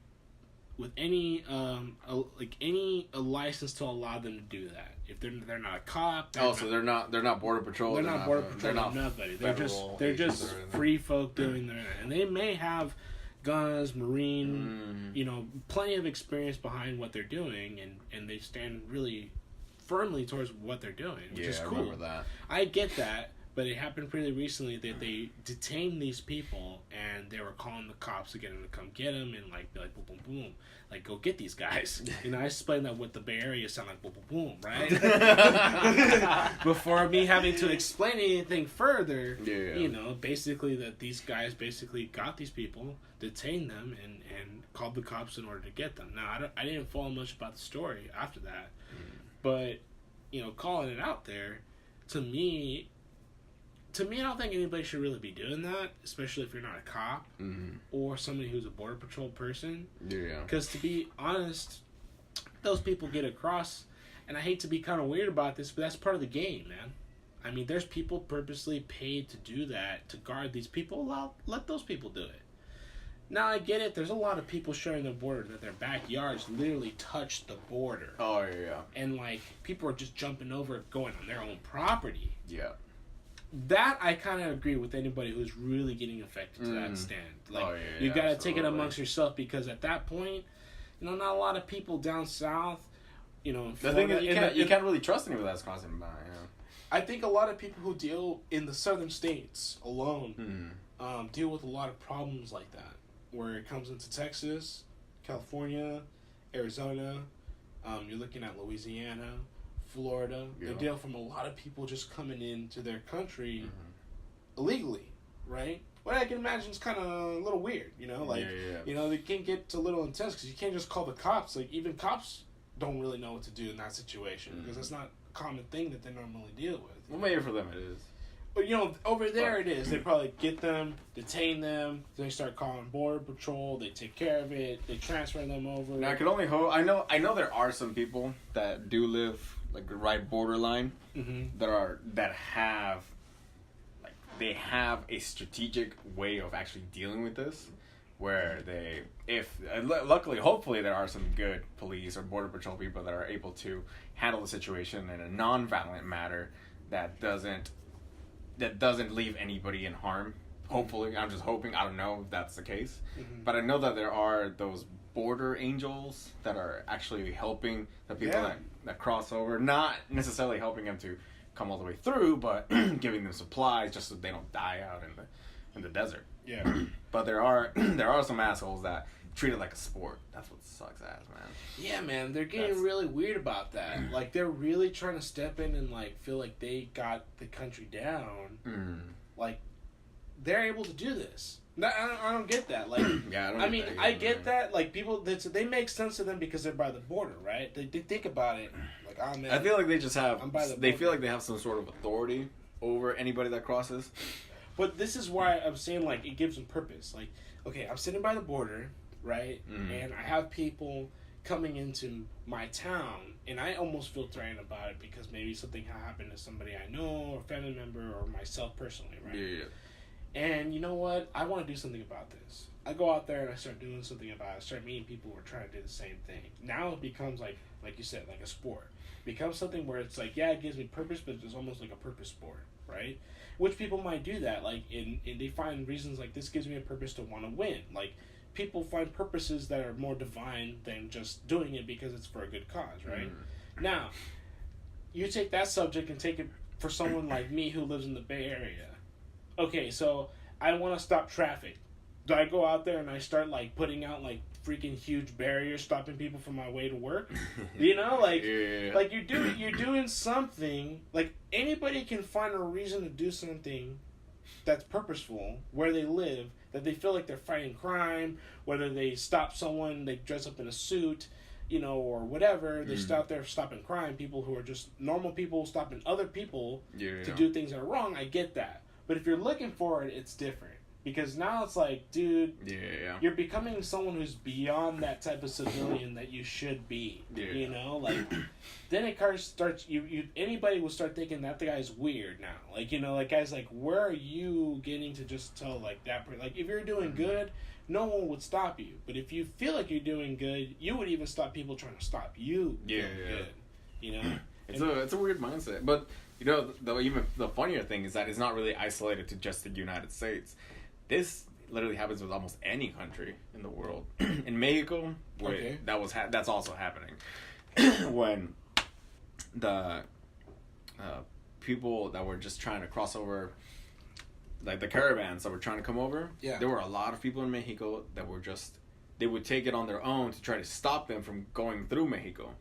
with any a license to allow them to do that. If they're not a cop, so they're not border patrol. They're not border patrol. They're not nobody. They're just free folk doing their, and they may have guns, marine, you know, plenty of experience behind what they're doing, and they stand really firmly towards what they're doing, which is cool. I remember that. I get that. But it happened pretty recently that they detained these people and they were calling the cops to get them to come get them and like be like boom boom boom, like go get these guys. You know, I explained that with the Bay Area sound like boom boom boom, right? Before me having to explain anything further, you know, basically that these guys basically got these people, detained them, and called the cops in order to get them. Now I didn't follow much about the story after that, but you know, calling it out there, to me, I don't think anybody should really be doing that, especially if you're not a cop or somebody who's a border patrol person. Yeah. Because to be honest, those people get across, and I hate to be kind of weird about this, but that's part of the game, man. I mean, there's people purposely paid to do that, to guard these people. Let those people do it. Now, I get it. There's a lot of people sharing the border that their backyards literally touch the border. Oh, yeah. And, like, people are just jumping over, going on their own property. Yeah. That I kind of agree with anybody who's really getting affected to that stand. Like, you got to take it amongst yourself, because at that point, you know, not a lot of people down south, you know. The thing is, you can't really trust anybody that's crossing by. You know? I think a lot of people who deal in the southern states alone deal with a lot of problems like that, where it comes into Texas, California, Arizona. You're looking at Louisiana, Florida. Yeah. They deal from a lot of people just coming into their country illegally, right? What I can imagine is kind of a little weird, you know? Like, you know, they can get a little intense because you can't just call the cops. Like, even cops don't really know what to do in that situation because it's not a common thing that they normally deal with. Well, maybe for them it is. But, you know, over there it is. They probably get them, detain them, they start calling Border Patrol, they take care of it, they transfer them over. Now, I can only hope... I know there are some people that do live, like, right borderline, that have... Like, they have a strategic way of actually dealing with this, where they... Luckily, hopefully, there are some good police or Border Patrol people that are able to handle the situation in a non-violent manner that doesn't leave anybody in harm. Hopefully. I'm just hoping. I don't know if that's the case. But I know that there are those border angels that are actually helping the people that cross over. Not necessarily helping them to come all the way through, but giving them supplies just so they don't die out in the desert. Yeah. But there are some assholes that treat it like a sport. That's what sucks ass, man. Yeah, man, they're getting really weird about that. Like, they're really trying to step in and, like, feel like they got the country down. Like, they're able to do this. I don't get that. Like, I get that. Like, people, they make sense to them because they're by the border, right? They think about it. Like, oh, man. I feel like they just have... They feel like they have some sort of authority over anybody that crosses. But this is why I'm saying, like, it gives them purpose. Like, okay, I'm sitting by the border, right? And I have people coming into my town, and I almost feel threatened about it because maybe something happened to somebody I know, or a family member, or myself personally, right? Yeah. And you know what? I want to do something about this. I go out there and I start doing something about it. I start meeting people who are trying to do the same thing. Now it becomes like you said, like a sport. It becomes something where it's like, yeah, it gives me purpose, but it's almost like a purpose sport, right? Which people might do that, like, and they find reasons like this gives me a purpose to want to win. Like, people find purposes that are more divine than just doing it because it's for a good cause, right? Now, you take that subject and take it for someone like me who lives in the Bay Area. Okay, so I want to stop traffic. Do I go out there and I start, like, putting out, like, freaking huge barrier stopping people from my way to work. You know, like like you're doing something. Like anybody can find a reason to do something that's purposeful where they live, that they feel like they're fighting crime, whether they stop someone, they dress up in a suit, you know, or whatever. They stop there stopping crime. People who are just normal people stopping other people to do things that are wrong. I get that. But if you're looking for it, it's different. Because now it's like, dude, you're becoming someone who's beyond that type of civilian that you should be. You know, like then it starts. You anybody will start thinking that the guy's weird now. Like, you know, like guys, like where are you getting to just tell like that? Like if you're doing good, no one would stop you. But if you feel like you're doing good, you would even stop people trying to stop you. Good, you know, it's a weird mindset. But you know, the funnier thing is that it's not really isolated to just the United States. This literally happens with almost any country in the world. In Mexico, that's also happening. When the people that were just trying to cross over, like the caravans that were trying to come over, there were a lot of people in Mexico that were just, they would take it on their own to try to stop them from going through Mexico.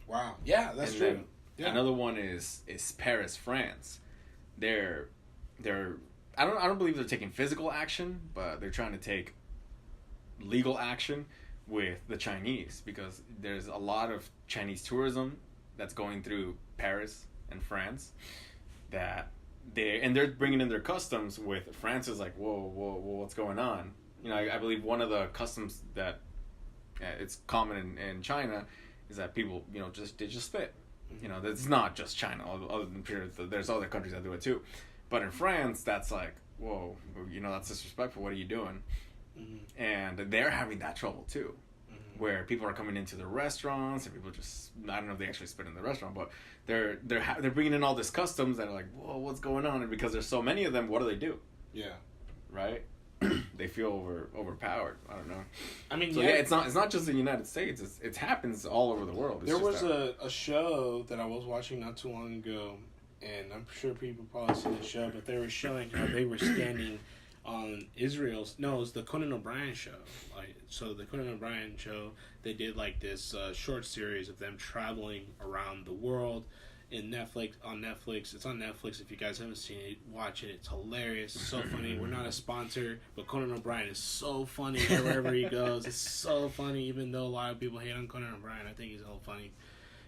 Wow. Yeah, that's true. Another one is Paris, France. They're I don't believe they're taking physical action, but they're trying to take legal action with the Chinese, because there's a lot of Chinese tourism that's going through Paris and France that they're bringing in their customs with France is like, whoa, what's going on? You know, I believe one of the customs that it's common in China is that people, you know, they just spit. You know, it's not just China. Other than there's other countries that do it too. But in France, that's like, whoa, you know, that's disrespectful. What are you doing? Mm-hmm. And they're having that trouble too, where people are coming into the restaurants and people just, I don't know if they actually spit in the restaurant, but they're bringing in all this customs that are like, whoa, what's going on? And because there's so many of them, what do? Yeah. Right? They feel overpowered. I don't know. I mean, so it's not just the United States. It happens all over the world. There was a show that I was watching not too long ago, and I'm sure people probably seen the show, but they were showing how they were standing on Israel's. No, it was the Conan O'Brien show. So the Conan O'Brien show, they did like this short series of them traveling around the world. On Netflix. It's on Netflix. If you guys haven't seen it, watch it. It's hilarious. It's so funny. We're not a sponsor, but Conan O'Brien is so funny wherever he goes. It's so funny, even though a lot of people hate on Conan O'Brien. I think he's so funny.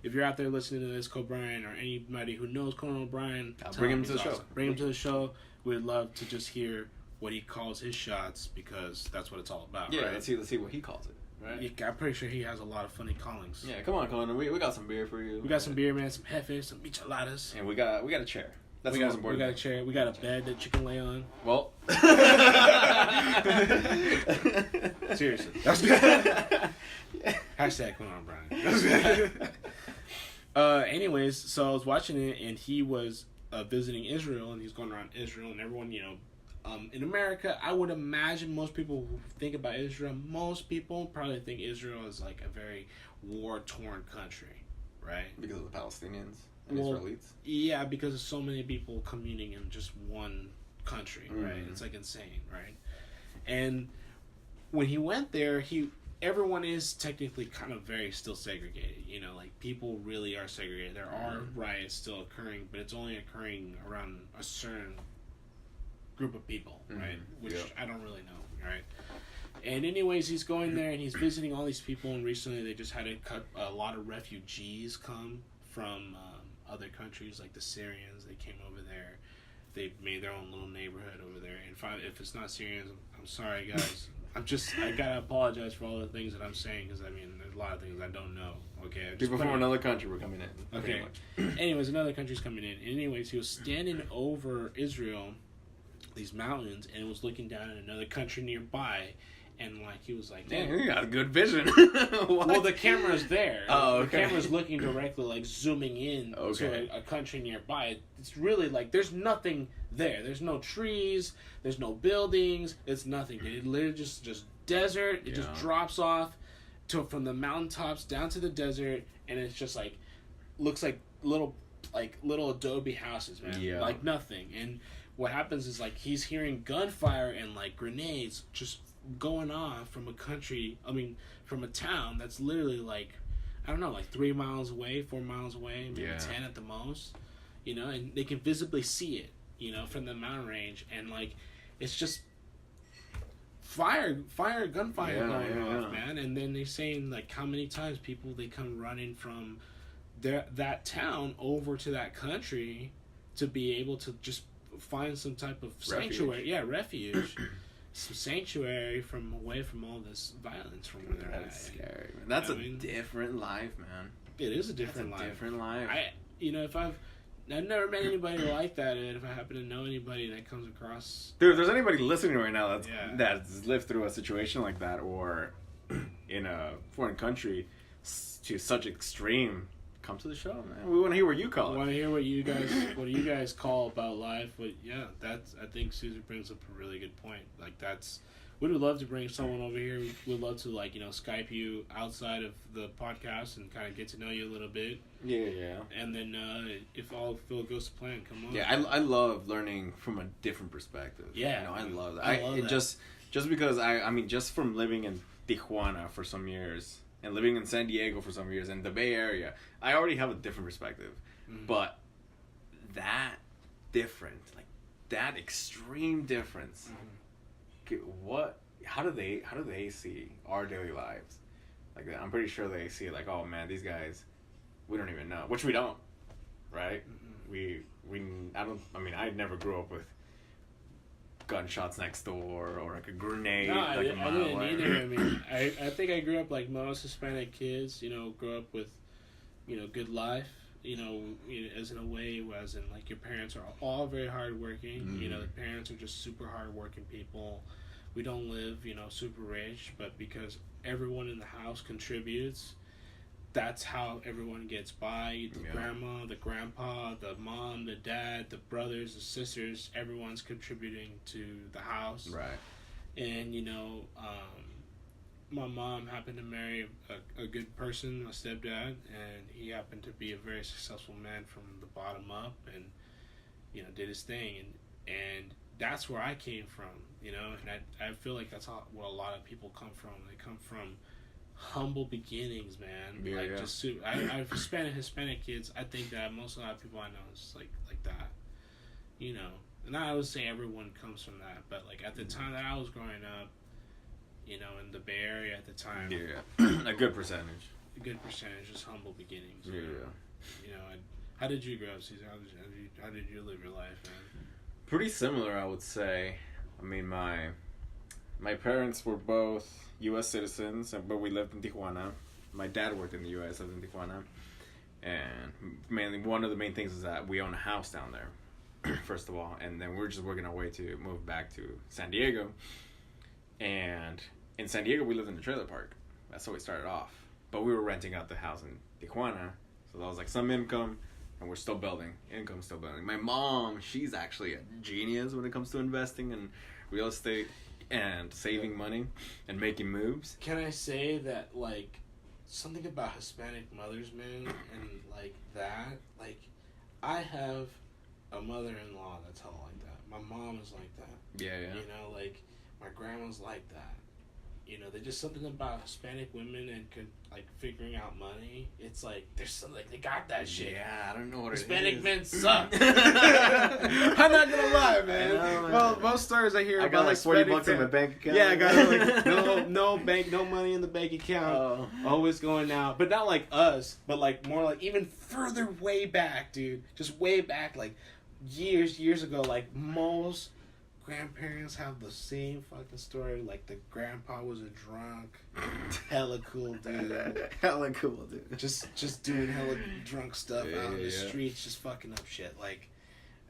If you're out there listening to this, O'Brien, or anybody who knows Conan O'Brien, bring him to the show. Bring him to the show. We'd love to just hear what he calls his shots, because that's what it's all about. Yeah, right? let's see what he calls it. Right. Yeah, I'm pretty sure he has a lot of funny callings. Yeah, come on, Conan. We got some beer for you. We got some beer, man. Some jefes, some micheladas. And we got a chair. That's the most important. We got a chair. We got a bed that you can lay on. Well. Seriously. That's good. Hashtag Conan O'Brien. Anyways, so I was watching it, and he was visiting Israel, and he's going around Israel, and everyone, you know, in America, I would imagine most people who think about Israel, most people probably think Israel is like a very war-torn country, right? Because of the Palestinians and Israelis? Yeah, because of so many people communing in just one country, right? It's like insane, right? And when he went there, everyone is technically kind of very still segregated, you know, like people really are segregated. There are riots still occurring, but it's only occurring around a certain group of people, right? Which I don't really know, right? And anyways, he's going there and he's visiting all these people, and recently they just had a lot of refugees come from other countries, like the Syrians. They came over there. They made their own little neighborhood over there. And if it's not Syrians, I'm sorry, guys. I gotta apologize for all the things that I'm saying, because I mean, there's a lot of things I don't know. Okay, people from another country were coming in. Okay. Anyways, another country's coming in. Anyways, he was standing over Israel, these mountains, and was looking down at another country nearby, and like he was like, "Damn, you got a good vision." Well, the camera's there. Oh, okay. The camera's looking directly, like zooming in to a country nearby. It's really like there's nothing there. There's no trees. There's no buildings. It's nothing. It literally just desert. It just drops off from the mountaintops down to the desert, and it's just like looks like little adobe houses, man. Yeah. Like nothing. And what happens is like he's hearing gunfire and like grenades just going off from a country, from a town that's literally like, I don't know, like 3 miles away, 4 miles away, maybe 10 at the most, you know, and they can visibly see it, you know, from the mountain range, and like, it's just gunfire going off, man. And then they're saying like how many times people, they come running from that town over to that country to be able to just find some type of sanctuary, refuge. Some sanctuary away from all this violence from where they're at. Scary, man. That's different life, man. It is a different life. I've never met anybody like that, and if I happen to know anybody that comes across... Dude, if there's anybody listening right now that's lived through a situation like that, or in a foreign country to such extreme, come to the show, man. We want to hear what you call it. We want to hear what you guys call about life. But yeah, I think Caesar brings up a really good point. Like, we would love to bring someone over here. We'd love to, like, you know, Skype you outside of the podcast and kind of get to know you a little bit. Yeah. And then if all goes to plan, come on. Yeah, I love learning from a different perspective. Yeah, you know, I love that. Just because just from living in Tijuana for some years and living in San Diego for some years and the Bay Area, I already have a different perspective. Mm-hmm. But that different, like that extreme difference. Mm-hmm. How do they see our daily lives? Like, I'm pretty sure they see like, oh man, these guys, we don't even know, which we don't, right? Mm-hmm. I never grew up with gunshots next door or like a grenade. No, I didn't either. I think I grew up like most Hispanic kids, you know, grew up with, you know, good life. You know, as in a way, as in like your parents are all very hardworking. Mm-hmm. You know, the parents are just super hardworking people. We don't live, you know, super rich, but because everyone in the house contributes, that's how everyone gets by. The grandma, the grandpa, the mom, the dad, the brothers, the sisters, everyone's contributing to the house. Right. And, you know, my mom happened to marry a good person, my stepdad, and he happened to be a very successful man from the bottom up, and, you know, did his thing. And that's where I came from, you know, and I feel like that's where a lot of people come from. They come from humble beginnings, man. Just I've Hispanic kids. I think that most of the people I know is like that, you know. And I would say everyone comes from that, but like at the time that I was growing up, you know, in the Bay Area at the time, a good percentage. Just humble beginnings. Yeah. You know, how did you grow up, Caesar? How did you live your life, man? Pretty similar, I would say. I mean, my parents were both U.S. citizens, but we lived in Tijuana. My dad worked in the U.S., lived in Tijuana. And mainly, one of the main things is that we own a house down there, first of all. And then we're just working our way to move back to San Diego. And in San Diego, we lived in a trailer park. That's how we started off. But we were renting out the house in Tijuana. So that was like some income. And we're still building. Income's still building. My mom, she's actually a genius when it comes to investing in real estate and saving money and making moves. Can I say that, like, something about Hispanic mothers, man, and, like, that, like, I have a mother-in-law that's all like that. My mom is like that. Yeah. You know, like, my grandma's like that. You know, there's just something about Hispanic women and like figuring out money. It's like there's something like they got that shit. Yeah, I don't know what Hispanic it is. men suck. I'm not gonna lie, man. I know, man. Well, most stories I hear I got about like $40 in my bank account. Yeah, I got like no money in the bank account. Always going out, but not like us, but like more like even further way back, dude. Just way back, like years ago. Like most grandparents have the same fucking story. Like the grandpa was a drunk, hella cool dude. Hella cool dude. Just doing hella drunk stuff out in the streets, just fucking up shit. Like,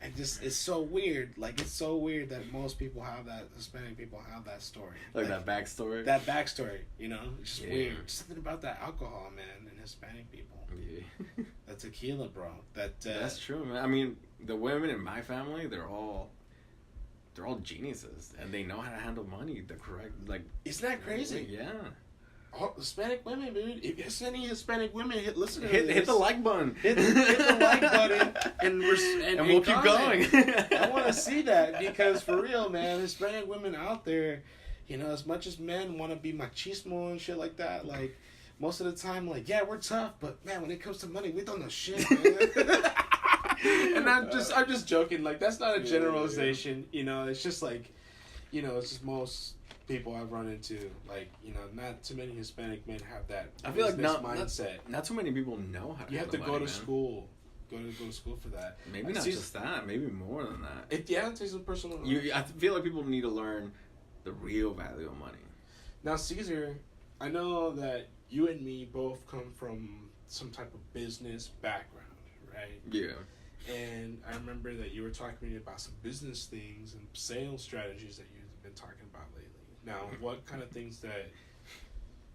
it's so weird. Like, it's so weird that most people have that. Hispanic people have that story. Like that backstory. That backstory, you know, it's just weird. Something about that alcohol, man, and Hispanic people. Yeah. That tequila, bro. That's true, man. I mean, the women in my family, they're all geniuses, and they know how to handle money the correct, like... Isn't that crazy? Yeah. Oh, Hispanic women, dude. If there's any Hispanic women, hit the like button. Hit the like button, and we'll keep going. I want to see that, because for real, man, Hispanic women out there, you know, as much as men want to be machismo and shit like that, like, most of the time, like, yeah, we're tough, but man, when it comes to money, we don't know shit, man. And I'm just joking. Like, that's not a generalization. You know, it's just like, you know, it's just most people I've run into. Like, you know, not too many Hispanic men have that. I feel like mindset. Not too many people know how to. You have to money, go to man. school. Go to school for that. Maybe not just that. Maybe more than that. It takes some personal. I feel like people need to learn the real value of money. Now, Ceasar, I know that you and me both come from some type of business background, right? Yeah. And I remember that you were talking to me about some business things and sales strategies that you've been talking about lately. Now, what kind of things that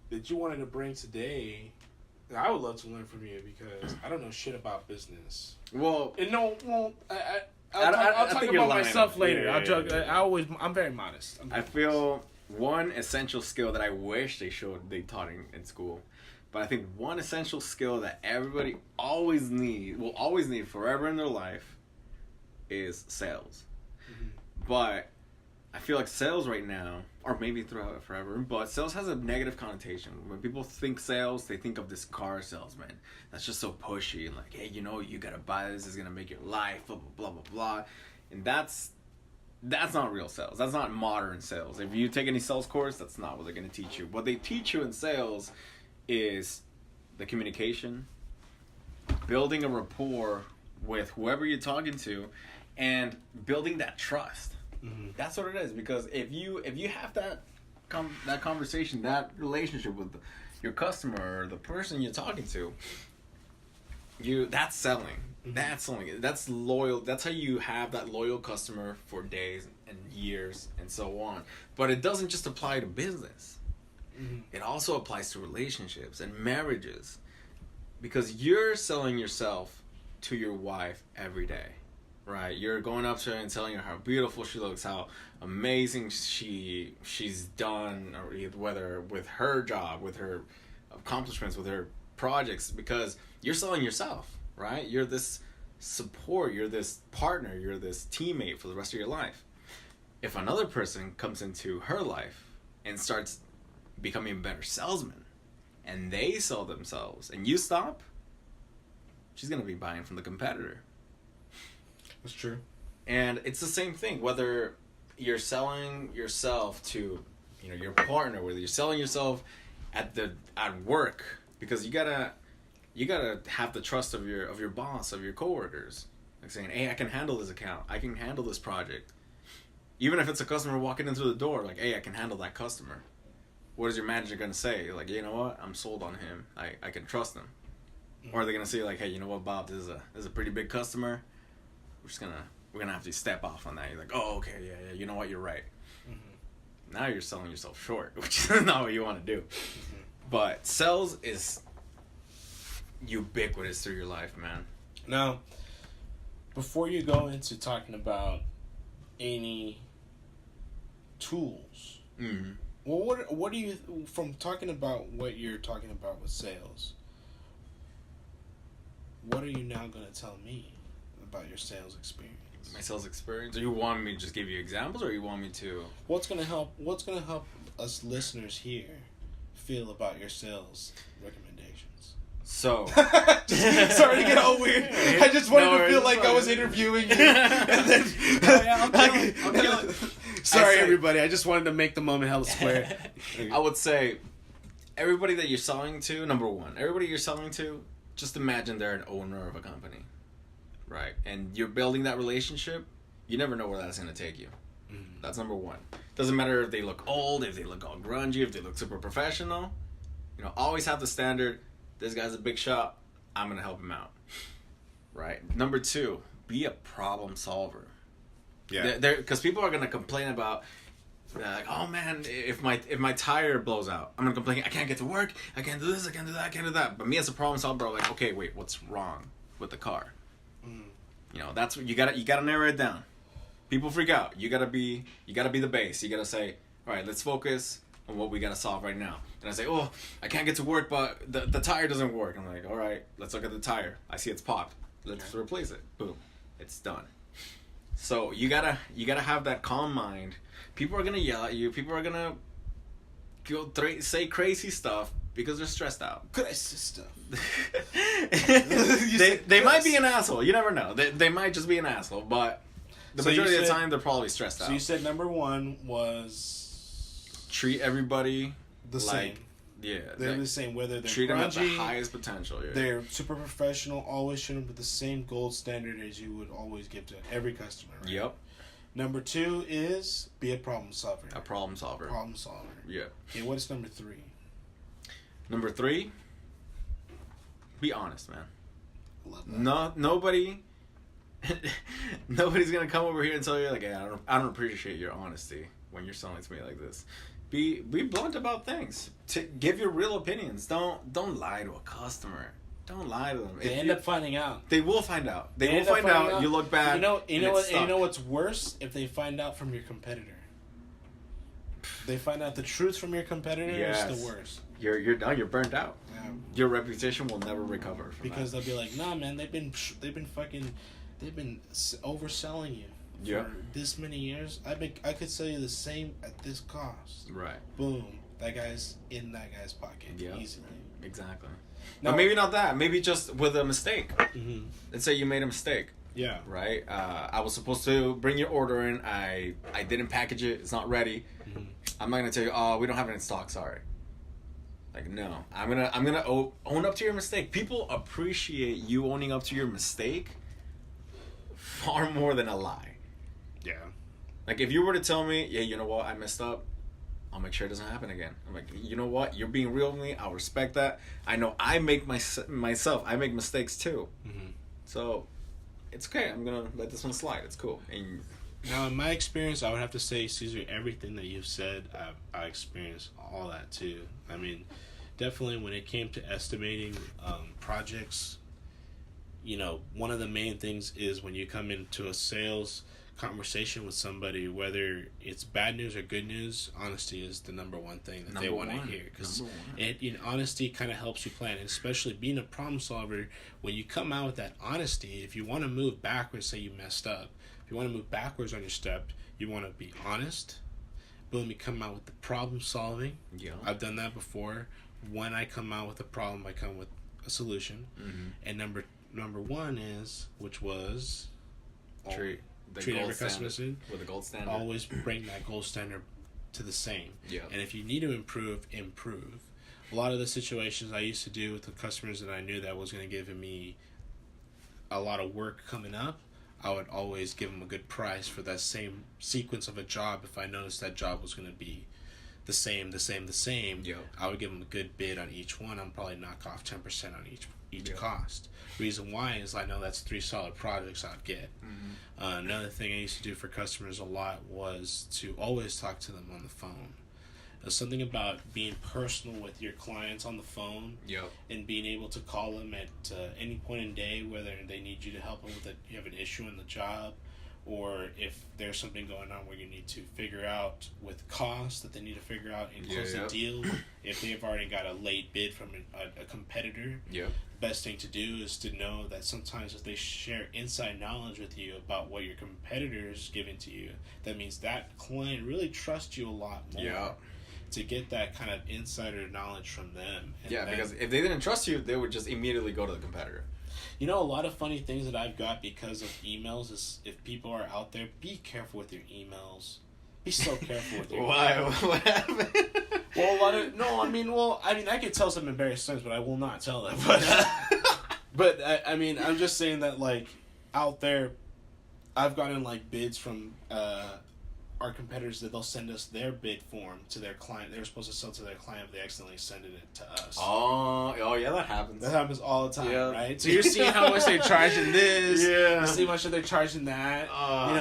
you wanted to bring today? I would love to learn from you because I don't know shit about business. Well, I'll talk about myself later. Yeah. I'm very modest. I feel one essential skill that I wish they taught in school, but I think one essential skill that everybody will always need forever in their life is sales. Mm-hmm. But I feel like sales right now, or maybe throughout forever, but sales has a negative connotation. When people think sales, they think of this car salesman that's just so pushy and like, hey, you know, you gotta buy this, it's gonna make your life, blah, blah, blah, blah, blah. And that's not real sales. That's not modern sales. If you take any sales course, that's not what they're gonna teach you. What they teach you in sales is the communication, building a rapport with whoever you're talking to, and building that trust. Mm-hmm. That's what it is. Because if you have that conversation, that relationship with your customer or the person you're talking to, that's selling. Mm-hmm. That's selling. That's loyal. That's how you have that loyal customer for days and years and so on. But it doesn't just apply to business. Mm-hmm. It also applies to relationships and marriages, because you're selling yourself to your wife every day. Right, you're going up to her and telling her how beautiful she looks, how amazing she's done, or whether with her job, with her accomplishments, with her projects, because you're selling yourself, right? You're this support, you're this partner, you're this teammate for the rest of your life. If another person comes into her life and starts becoming a better salesman, and they sell themselves, and you stop, she's gonna be buying from the competitor. That's true. And it's the same thing, whether you're selling yourself to, you know, your partner, whether you're selling yourself at work, because you gotta have the trust of your boss, of your coworkers, like saying, hey, I can handle this account, I can handle this project. Even if it's a customer walking in through the door, like, hey, I can handle that customer. What is your manager gonna say? Like, you know what, I'm sold on him, I can trust him. Or are they gonna say like, hey, you know what, Bob, this is a pretty big customer, we're gonna have to step off on that. You're like, oh, okay, yeah, you know what, you're right. Mm-hmm. Now you're selling yourself short, which is not what you want to do. Mm-hmm. But sales is ubiquitous through your life, man. Now, before you go into talking about any tools, mm-hmm. Well, what do you, from talking about what you're talking about with sales, what are you now going to tell me about your sales experience? My sales experience? Do you want me to just give you examples, or you want me to? What's gonna help us listeners here feel about your sales recommendations? So, sorry to get all weird. I just wanted to feel like I was interviewing you. And then, sorry, everybody. I just wanted to make the moment hella square. I would say, everybody that you're selling to, number one, everybody you're selling to, just imagine they're an owner of a company. Right, and you're building that relationship, you never know where that's going to take you. Mm-hmm. That's number one. Doesn't matter if they look old, if they look all grungy, if they look super professional. You know, always have the standard, this guy's a big shot, I'm going to help him out. Right. Number two, be a problem solver. Yeah. Because people are going to complain about, like, oh man, if my tire blows out, I'm going to complain, I can't get to work, I can't do this, I can't do that, I can't do that. But me as a problem solver, I'm like, okay, wait, what's wrong with the car? You know, that's what you gotta narrow it down. People freak out. You gotta be the base. You gotta say, all right, let's focus on what we gotta solve right now. And I say, oh, I can't get to work, but the tire doesn't work. I'm like, all right, let's look at the tire. I see it's popped. Let's replace it. Boom, it's done. So you gotta have that calm mind. People are gonna yell at you. People are gonna say crazy stuff because they're stressed out. Crazy stuff. they might be an asshole. You never know. They might just be an asshole, but the majority of the time they're probably stressed out. So you said number one was treat everybody the same. Yeah, they're the same. Whether they're treat them at grungy, the highest potential. Yeah. They're super professional. Always treat them with the same gold standard as you would always give to every customer. Right? Yep. Number two is be a problem solver. A problem solver. Problem solver. Yeah. Okay, what's number three? Number three, be honest, man. I love that. Nobody's gonna come over here and tell you like, hey, I don't appreciate your honesty when you're selling to me like this. Be blunt about things. Give your real opinions. Don't lie to a customer. Don't lie to them. They end up finding out. They will find out. They will find out. You look bad. You know what's worse? If they find out from your competitor. They find out the truth from your competitor. Yes. It's the worst. You're done. You're burnt out. Yeah. Your reputation will never recover from because that. they'll be like, nah, man, they've been overselling you for this many years. I could sell you the same at this cost. Right. Boom. That guy's in that guy's pocket easily. Exactly. Now, but maybe not that. Maybe just with a mistake. Mm-hmm. Let's say you made a mistake. Yeah. Right. I was supposed to bring your order in. I didn't package it. It's not ready. Mm-hmm. I'm not gonna tell you. Oh, we don't have it in stock. Sorry. Like no. I'm gonna own up to your mistake. People appreciate you owning up to your mistake far more than a lie. Yeah. Like if you were to tell me, yeah, you know what, I messed up. I'll make sure it doesn't happen again. I'm like, you know what? You're being real with me. I'll respect that. I know I make myself. I make mistakes too. Mm-hmm. So, it's okay. I'm gonna let this one slide. It's cool. And now, in my experience, I would have to say, Caesar, everything that you've said, I experienced all that too. I mean, definitely when it came to estimating projects, you know, one of the main things is when you come into a sales conversation with somebody, whether it's bad news or good news, honesty is the number one thing that they want to hear, because honesty kind of helps you plan, and especially being a problem solver. When you come out with that honesty, if you want to move backwards, say you messed up, if you want to move backwards on your step, you want to be honest. Boom, you come out with the problem solving. Yeah, I've done that before. When I come out with a problem, I come with a solution. Mm-hmm. And number one is, which was treat every customer with a gold standard. Always bring that gold standard to the same. Yeah. And if you need to improve. A lot of the situations I used to do with the customers that I knew that was going to give me a lot of work coming up, I would always give them a good price for that same sequence of a job. If I noticed that job was going to be the same, yeah, I would give them a good bid on each one. I'd probably knock off 10% on each cost. Reason why is I know that's 3 solid projects I'd get. Mm-hmm. Another thing I used to do for customers a lot was to always talk to them on the phone. There's something about being personal with your clients on the phone, and being able to call them at any point in day, whether they need you to help them with you have an issue in the job, or if there's something going on where you need to figure out with cost that they need to figure out and close the deal. If they've already got a late bid from a competitor, the best thing to do is to know that sometimes if they share inside knowledge with you about what your competitor is giving to you, that means that client really trusts you a lot more. To get that kind of insider knowledge from them. And because if they didn't trust you, they would just immediately go to the competitor. You know, a lot of funny things that I've got because of emails is if people are out there, be careful with your emails. Be so careful with your emails. Why? What happened? Well, I could tell some embarrassing things, but I will not tell them. But I'm just saying that, like, out there, I've gotten, like, bids from our competitors that they'll send us their bid form to their client. They're supposed to sell to their client, but they accidentally send it to us. Oh yeah, that happens. That happens all the time, right? So you're seeing how much they're charging this. You see how much they're charging that.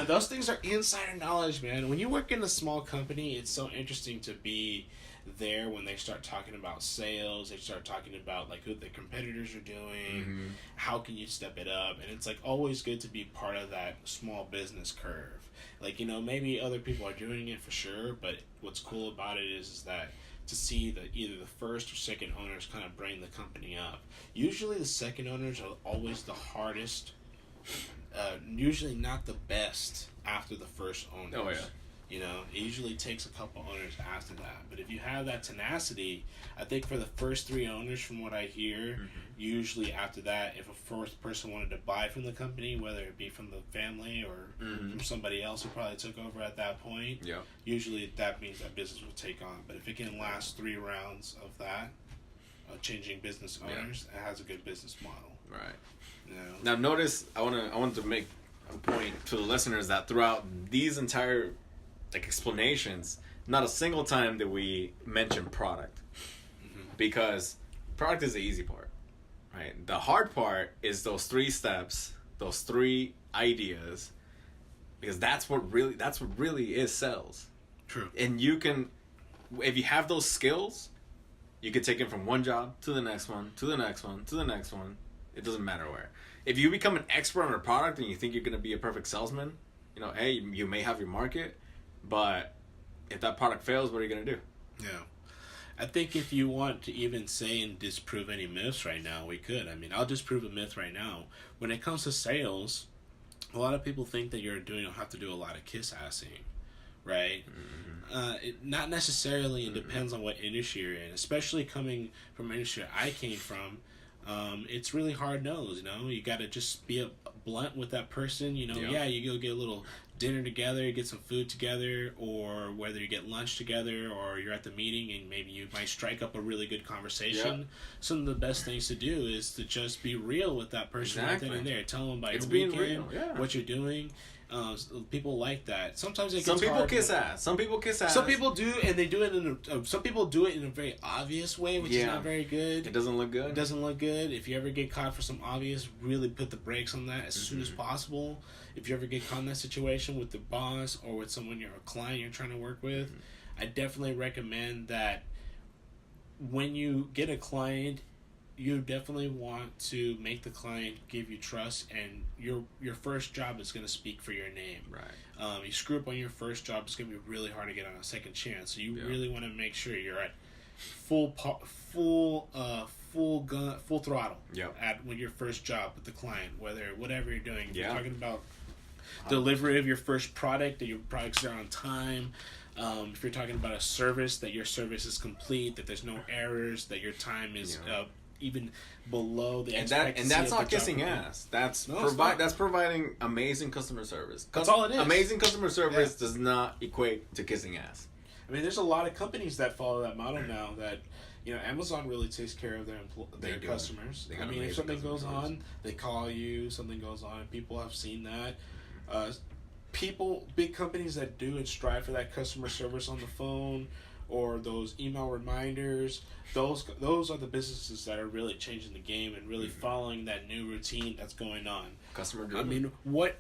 Those things are insider knowledge, man. When you work in a small company, it's so interesting to be there when they start talking about sales. They start talking about like who the competitors are doing. How can you step it up? And it's like always good to be part of that small business curve. Like, maybe other people are doing it for sure, but what's cool about it is that to see that either the first or second owners kind of bring the company up. Usually the second owners are always the hardest, usually not the best after the first owners. Oh, yeah. You know, it usually takes a couple owners after that. But if you have that tenacity, I think for the first 3 owners, from what I hear, usually after that, if a fourth person wanted to buy from the company, whether it be from the family or from somebody else who probably took over at that point, usually that means that business will take on. But if it can last 3 rounds of that, changing business owners, it has a good business model. Right. You know? Now, notice, I want to make a point to the listeners that throughout these entire explanations, not a single time did we mention product, because product is the easy part, right? The hard part is those 3 steps, those 3 ideas, because that's what really is sales. True. And you can, if you have those skills, you can take it from one job to the next one, to the next one, to the next one. It doesn't matter where. If you become an expert on a product and you think you're going to be a perfect salesman, you know, hey, you may have your market, but if that product fails, what are you going to do? Yeah. I think if you want to even say and disprove any myths right now, we could. I mean, I'll disprove a myth right now. When it comes to sales, a lot of people think that you have to do a lot of kiss-assing, right? Not necessarily. It depends on what industry you're in, especially coming from an industry I came from. It's really hard-nosed, you know? You got to just be blunt with that person, you know? Yeah, you go get a little dinner together, get some food together, or whether you get lunch together, or you're at the meeting and maybe you might strike up a really good conversation. Some of the best things to do is to just be real with that person right then and there. Tell them about your weekend, what you're doing. People like that. Sometimes it gets Some people hard kiss ass. Some people kiss ass. Some people do, and they do it in some people do it in a very obvious way, which is not very good. It doesn't look good. It doesn't look good. If you ever get caught for some obvious, really put the brakes on that as soon as possible. If you ever get caught in that situation with the boss or with someone a client you're trying to work with, I definitely recommend that when you get a client, you definitely want to make the client give you trust, and your first job is going to speak for your name. Right. You screw up on your first job, it's going to be really hard to get on a second chance. So you really want to make sure you're at full throttle at when your first job with the client, whatever you're doing. If you're talking about delivery of your first product, that your products are on time. If you're talking about a service, that your service is complete, that there's no errors, that your time is even below the expectancy. And that's not kissing ass. That's providing amazing customer service. That's all it is. Amazing customer service does not equate to kissing ass. I mean, there's a lot of companies that follow that model now. That Amazon really takes care of their customers. I mean, if something goes on, they call you. Something goes on, people have seen that. Big companies that do and strive for that customer service on the phone, or those email reminders, those are the businesses that are really changing the game and really following that new routine that's going on. Customer driven. I mean, what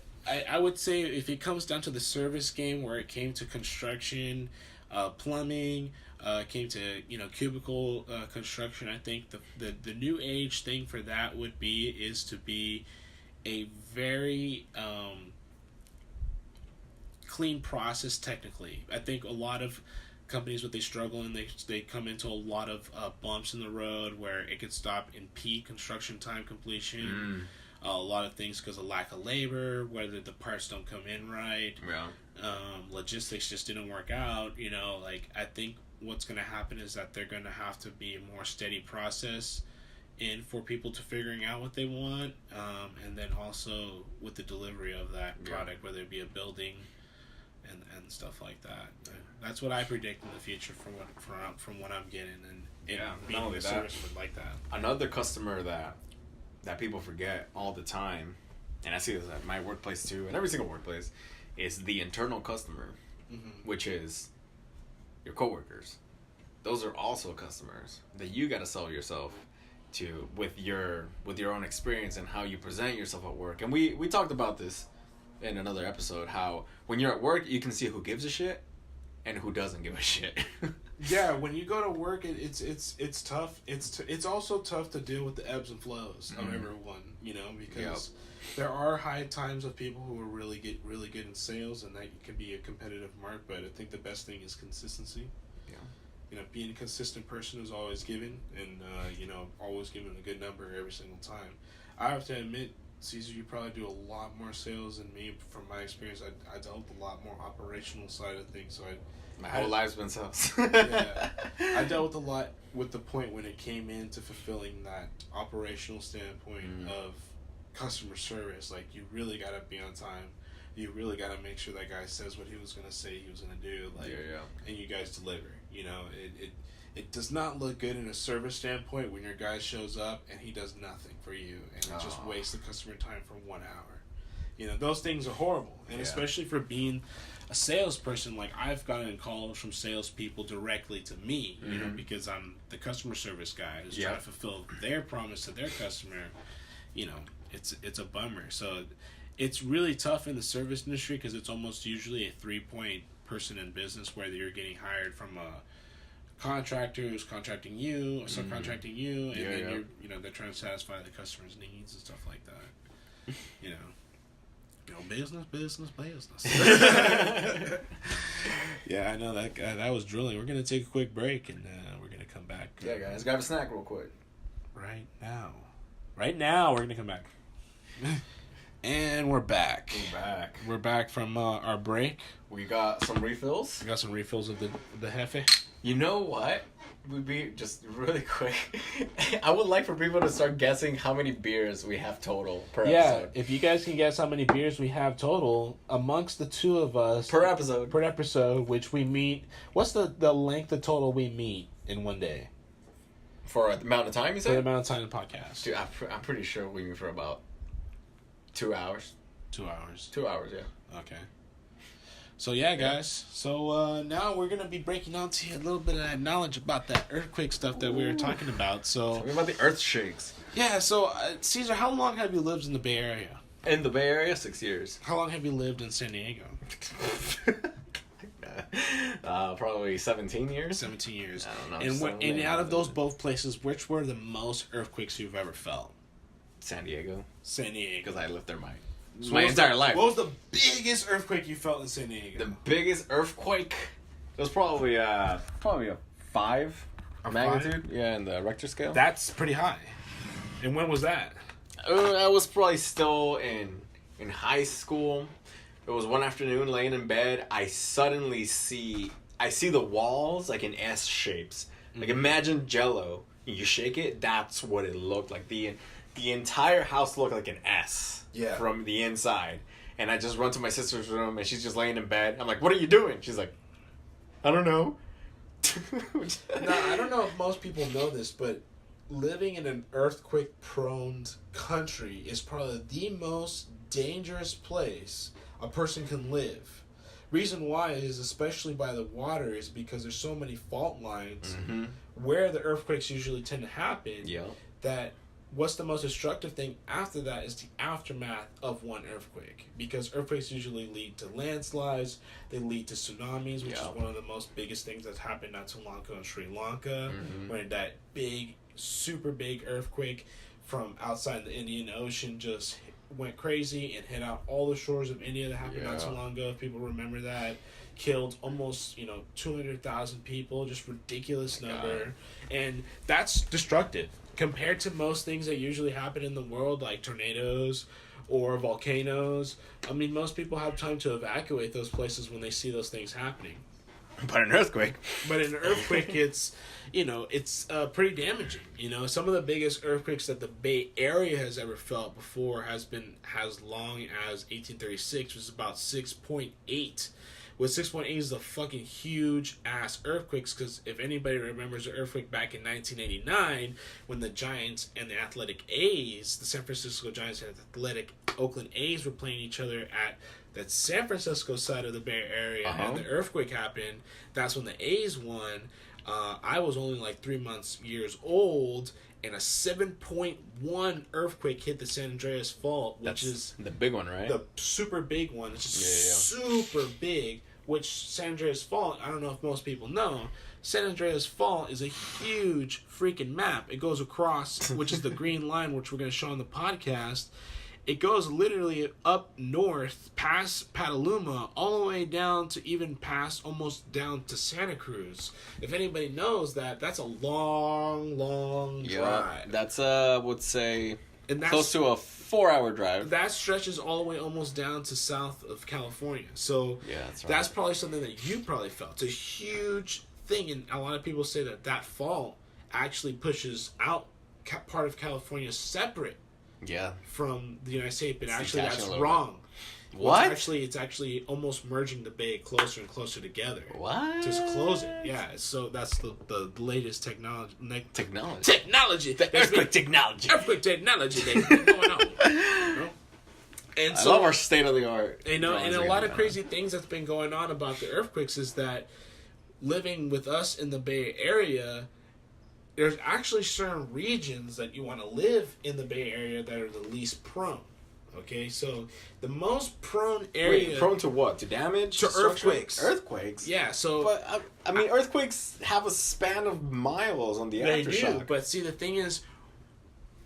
I would say, if it comes down to the service game, where it came to construction, plumbing, came to cubicle construction, I think the new age thing for that is to be a very clean process technically. I think a lot of companies, what they struggle in, they come into a lot of bumps in the road where it could stop in peak construction time completion. A lot of things because of lack of labor, whether the parts don't come in right. Logistics just didn't work out. I think what's going to happen is that they're going to have to be a more steady process and for people to figuring out what they want, and then also with the delivery of that product, whether it be a building and stuff like that. That's what I predict in the future from what I'm getting, and being in the service would like that. Another customer that people forget all the time, and I see this at my workplace too, and every single workplace, is the internal customer, which is your coworkers. Those are also customers that you got to sell yourself to with your own experience and how you present yourself at work. And we talked about this in another episode, how when you're at work you can see who gives a shit and who doesn't give a shit. When you go to work, it's tough. It's also tough to deal with the ebbs and flows of everyone, because there are high times of people who are really good in sales, and that can be a competitive mark. But I think the best thing is consistency. Being a consistent person is always giving, and always giving a good number every single time. I have to admit, Caesar, you probably do a lot more sales than me. From my experience, I dealt with a lot more operational side of things. So my whole life's been sales. Yeah, I dealt with a lot with the point when it came into fulfilling that operational standpoint of customer service. Like, you really gotta be on time. You really gotta make sure that guy says what he was gonna say he was gonna do. Like, and you guys deliver. You know, it does not look good in a service standpoint when your guy shows up and he does nothing for you, and it just wastes the customer time for 1 hour. You know, those things are horrible, and especially for being a salesperson. Like, I've gotten calls from salespeople directly to me, you know, because I'm the customer service guy who's trying to fulfill their promise to their customer. You know, it's a bummer. So it's really tough in the service industry because it's almost usually a 3-point person in business, whether you're getting hired from a contractor who's contracting you or subcontracting you, and then you're, you know, they're trying to satisfy the customer's needs and stuff like that. You know. Business. Yeah, I know that was drilling. We're gonna take a quick break and we're gonna come back. Yeah, guys, grab a snack real quick. Right now, we're gonna come back. And we're back. We're back from our break. We got some refills. We got some refills of the Hefe. You know what? Would be just really quick. I would like for people to start guessing how many beers we have total per episode. If you guys can guess how many beers we have total amongst the two of us per episode, which we meet. What's the length of total we meet in one day? For the amount of time, you said? For the amount of time in the podcast. Dude, I'm pretty sure we meet for about 2 hours. 2 hours. 2 hours, yeah. Okay. So yeah, guys. So now we're gonna be breaking down to you a little bit of that knowledge about that earthquake stuff that we were talking about. So talking about the earth shakes. Yeah. So Caesar, how long have you lived in the Bay Area? In the Bay Area, 6 years. How long have you lived in San Diego? Probably 17 years. 17 years. I don't know. And out of those both places, which were the most earthquakes you've ever felt? San Diego. San Diego. Because I lived there my entire life. What was the biggest earthquake you felt in San Diego? The biggest earthquake? It was probably a 5 magnitude. 5? Yeah, in the Richter scale. That's pretty high. And when was that? I was probably still in high school. It was one afternoon, laying in bed. I suddenly see the walls like in S shapes. Like, imagine Jell-O. You shake it. That's what it looked like. The entire house looked like an S. Yeah. From the inside. And I just run to my sister's room and she's just laying in bed. I'm like, what are you doing? She's like, I don't know. Now, I don't know if most people know this, but living in an earthquake-prone country is probably the most dangerous place a person can live. Reason why is, especially by the water, is because there's so many fault lines where the earthquakes usually tend to happen. Yeah. That what's the most destructive thing after that is the aftermath of one earthquake. Because earthquakes usually lead to landslides, they lead to tsunamis, which is one of the most biggest things that's happened not too long ago in Sri Lanka, when that big, super big earthquake from outside the Indian Ocean just went crazy and hit out all the shores of India that happened not too long ago, if people remember that. Killed almost, 200,000 people, just ridiculous number. And that's destructive. Compared to most things that usually happen in the world, like tornadoes or volcanoes, I mean, most people have time to evacuate those places when they see those things happening. But an earthquake. But in an earthquake, it's pretty damaging. Some of the biggest earthquakes that the Bay Area has ever felt before has been as long as 1836, which is about 6.8. With 6.8 is a fucking huge ass earthquakes, because if anybody remembers the earthquake back in 1989 when the Giants and the Athletic A's, the San Francisco Giants and Athletic Oakland A's were playing each other at that San Francisco side of the Bay Area, and the earthquake happened. That's when the A's won. I was only like 3 years old, and a 7.1 earthquake hit the San Andreas Fault, which is the big one, right? The super big one. It's just super big. Which San Andreas Fault, I don't know if most people know, San Andreas Fault is a huge freaking map. It goes across, which is the green line, which we're going to show on the podcast. It goes literally up north, past Petaluma, all the way down to even past, almost down to Santa Cruz. If anybody knows that, that's a long, long drive. That's, I would say, And that's close to a 4-hour drive. That stretches all the way almost down to south of California. So yeah, that's right. That's probably something that you probably felt. It's a huge thing, and a lot of people say that fault actually pushes out part of California separate from the United States, but actually that's wrong. What? It's actually almost merging the bay closer and closer together. What? Just close it. Yeah, so that's the latest technology. Technology. The earthquake technology. Earthquake technology that's been going on. You know? And so, I love our state of the art. You know, and a lot of crazy things that's been going on about the earthquakes is that living with us in the Bay Area, there's actually certain regions that you want to live in the Bay Area that are the least prone. Okay, so the most prone area... Wait, prone to what? To damage? To earthquakes. Earthquakes? Yeah, so... But, I mean, earthquakes have a span of miles on the aftershock. They do, but see, the thing is,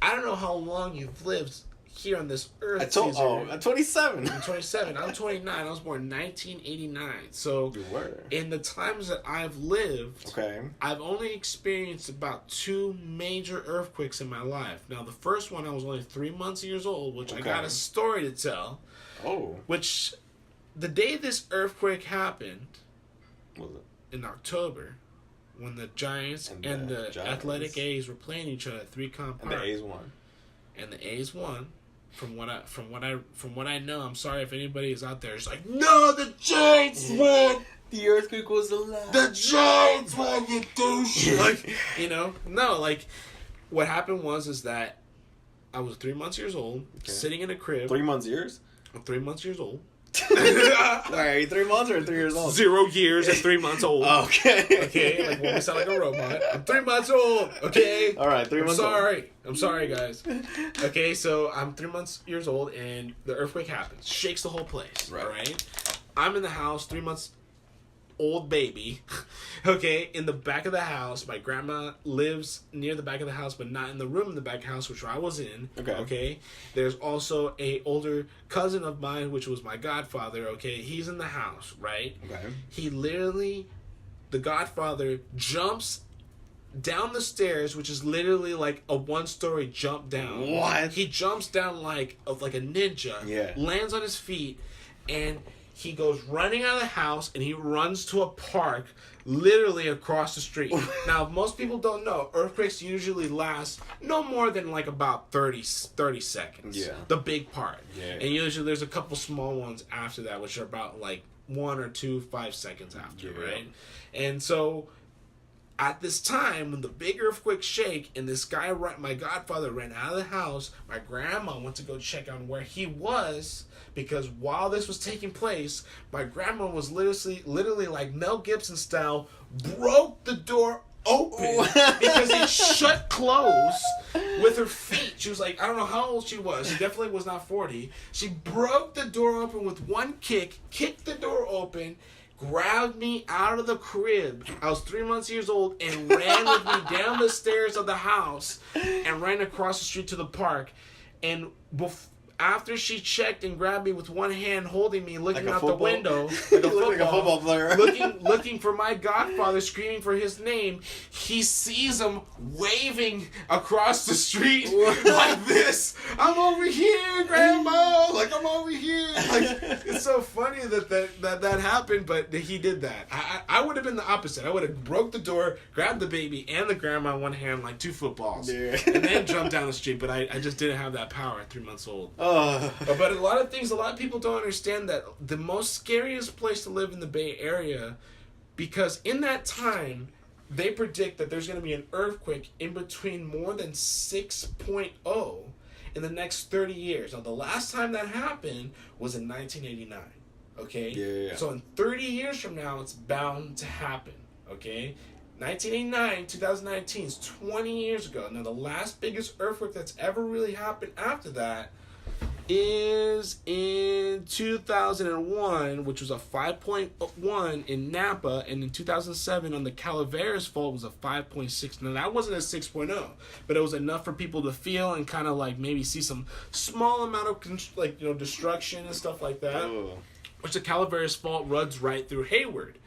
I don't know how long you've lived here on this earth. I'm 27. I'm 27. I'm 29. I was born in 1989. So you were. In the times that I've lived, okay, I've only experienced about 2 major earthquakes in my life. Now, the first one, I was only 3 months years old, which I got a story to tell. Oh. Which, the day this earthquake happened, what was it? In October, when the Giants and the Athletic A's were playing each other at 3-Comp Park. And the A's won. And the A's won. From what I know, I'm sorry if anybody is out there is like, no, the Giants won. The earthquake was alive. The Giants won, you douche. Like, you know, no, like, what happened is that I was 3 months years old, sitting in a crib. 3 months years? I'm 3 months years old. Are you 3 months or 3 years old? 0 years and 3 months old. Okay. Okay, like when we sound like a robot. I'm 3 months old. Okay. All right, 3 months. I'm sorry, guys. Okay, so I'm 3 months years old, and the earthquake happens, shakes the whole place. Right. All right. I'm in the house, 3 months old baby. Okay, in the back of the house. My grandma lives near the back of the house, but not in the room in the back of the house, which I was in. Okay. There's also a older cousin of mine, which was my godfather. Okay, he's in the house, right? Okay. He literally, the godfather, jumps down the stairs, which is literally like a 1-story jump down. What? He jumps down like a ninja. Yeah. Lands on his feet, and he goes running out of the house, and he runs to a park literally across the street. Now, most people don't know, earthquakes usually last no more than like about 30 seconds. Yeah. The big part. Yeah. And usually there's a couple small ones after that, which are about like 1 or 2, 5 seconds after, right? And so at this time, when the big earthquake shake, and this guy, my godfather, ran out of the house, my grandma went to go check on where he was, because while this was taking place, my grandma was literally like Mel Gibson style, broke the door open because it shut closed with her feet. She was like, I don't know how old she was. She definitely was not 40. She broke the door open with one kick, kicked the door open, grabbed me out of the crib. I was 3 months years old, and ran with me down the stairs of the house and ran across the street to the park. And after she checked and grabbed me with one hand, holding me, looking like out the window, like a football player, looking for my godfather, screaming for his name, he sees him waving across the street like this. I'm over here, Grandma. Like, I'm over here. Like, it's so funny that happened, but he did that. I would have been the opposite. I would have broke the door, grabbed the baby and the grandma in one hand like 2 footballs, and then jumped down the street. But I just didn't have that power at 3 months old. But a lot of people don't understand that the most scariest place to live in the Bay Area, because in that time, they predict that there's going to be an earthquake in between more than 6.0 in the next 30 years. Now, the last time that happened was in 1989. Okay? Yeah. So in 30 years from now, it's bound to happen. Okay? 1989, 2019 is 20 years ago. Now, the last biggest earthquake that's ever really happened after that is in 2001, which was a 5.1 in Napa, and in 2007 on the Calaveras Fault was a 5.6. Now that wasn't a 6.0, but it was enough for people to feel and kind of like maybe see some small amount of destruction and stuff like that. Which the Calaveras Fault runs right through Hayward.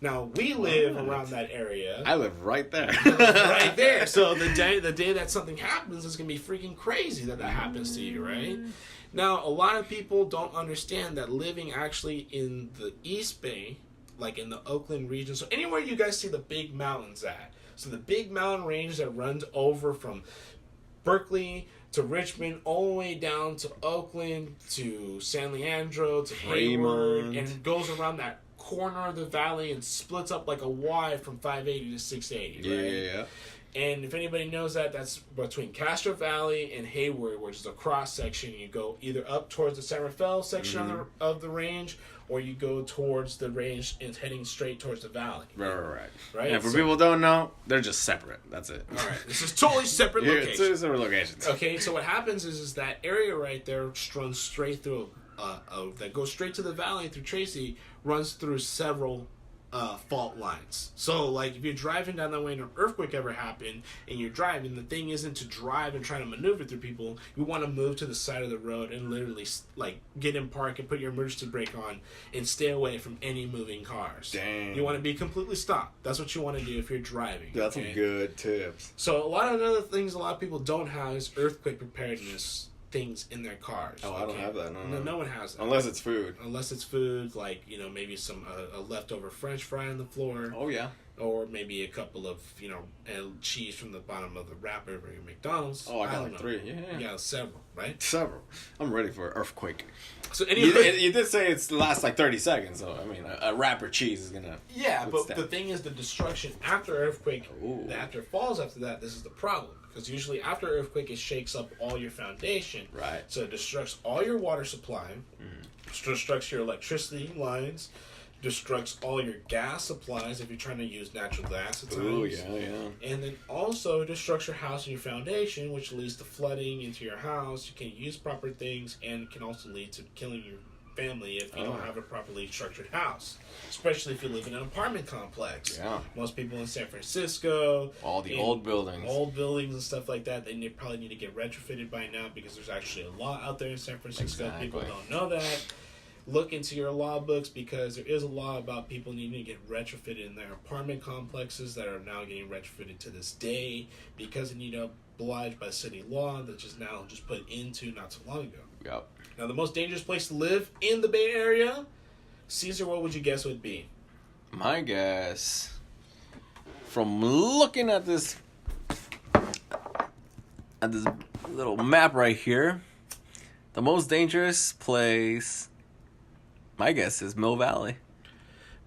Now, we live around that area. I live right there. Right there. So the day that something happens, it's going to be freaking crazy that happens to you, right? Now, a lot of people don't understand that living actually in the East Bay, like in the Oakland region, so anywhere you guys see the big mountains at, so the big mountain range that runs over from Berkeley to Richmond, all the way down to Oakland, to San Leandro, to Hayward, and it goes around that corner of the valley and splits up like a Y from 580 to 680, right? Yeah. And if anybody knows that, that's between Castro Valley and Hayward, which is a cross section. You go either up towards the San Rafael section of the range, or you go towards the range and heading straight towards the valley. Right. And for people who don't know, they're just separate. That's it. All right. This is totally separate locations. Two separate locations. Okay, so what happens is that area right there runs straight through, that goes straight to the valley through Tracy, runs through several fault lines. So, like, if you're driving down that way and an earthquake ever happened, and you're driving, the thing isn't to drive and try to maneuver through people. You want to move to the side of the road and literally, like, get in park and put your emergency brake on and stay away from any moving cars. Dang. You want to be completely stopped. That's what you want to do if you're driving. That's some good tips. So, a lot of other things a lot of people don't have is earthquake preparedness things in their cars. Oh, I don't have that. No one has that. Unless it's food. Like, you know, maybe some a leftover French fry on the floor. Oh, yeah. Or maybe a couple of, you know, cheese from the bottom of the wrapper at McDonald's. Oh, I got like 3. Yeah. Yeah, several, right? Several. I'm ready for an earthquake. So anyway, you did say it lasts like 30 seconds, so I mean, a wrapper cheese is gonna. Yeah, but the thing is, the destruction after earthquake, after it falls after that, this is the problem. Because usually after earthquake, it shakes up all your foundation. Right. So it destructs all your water supply, destructs your electricity lines, destructs all your gas supplies if you're trying to use natural gas at times. Oh, yeah. And then also destructs your house and your foundation, which leads to flooding into your house. You can't use proper things, and can also lead to killing your family if you don't have a properly structured house, especially if you live in an apartment complex. Yeah. Most people in San Francisco, all the old buildings and stuff like that, they probably need to get retrofitted by now because there's actually a law out there in San Francisco. Exactly. People don't know that. Look into your law books because there is a law about people needing to get retrofitted in their apartment complexes that are now getting retrofitted to this day because they need to oblige by city law that just now just put into not too long ago. Yep. Now, the most dangerous place to live in the Bay Area, Ceasar, what would you guess would be? My guess, from looking at this little map right here, the most dangerous place, my guess, is Mill Valley.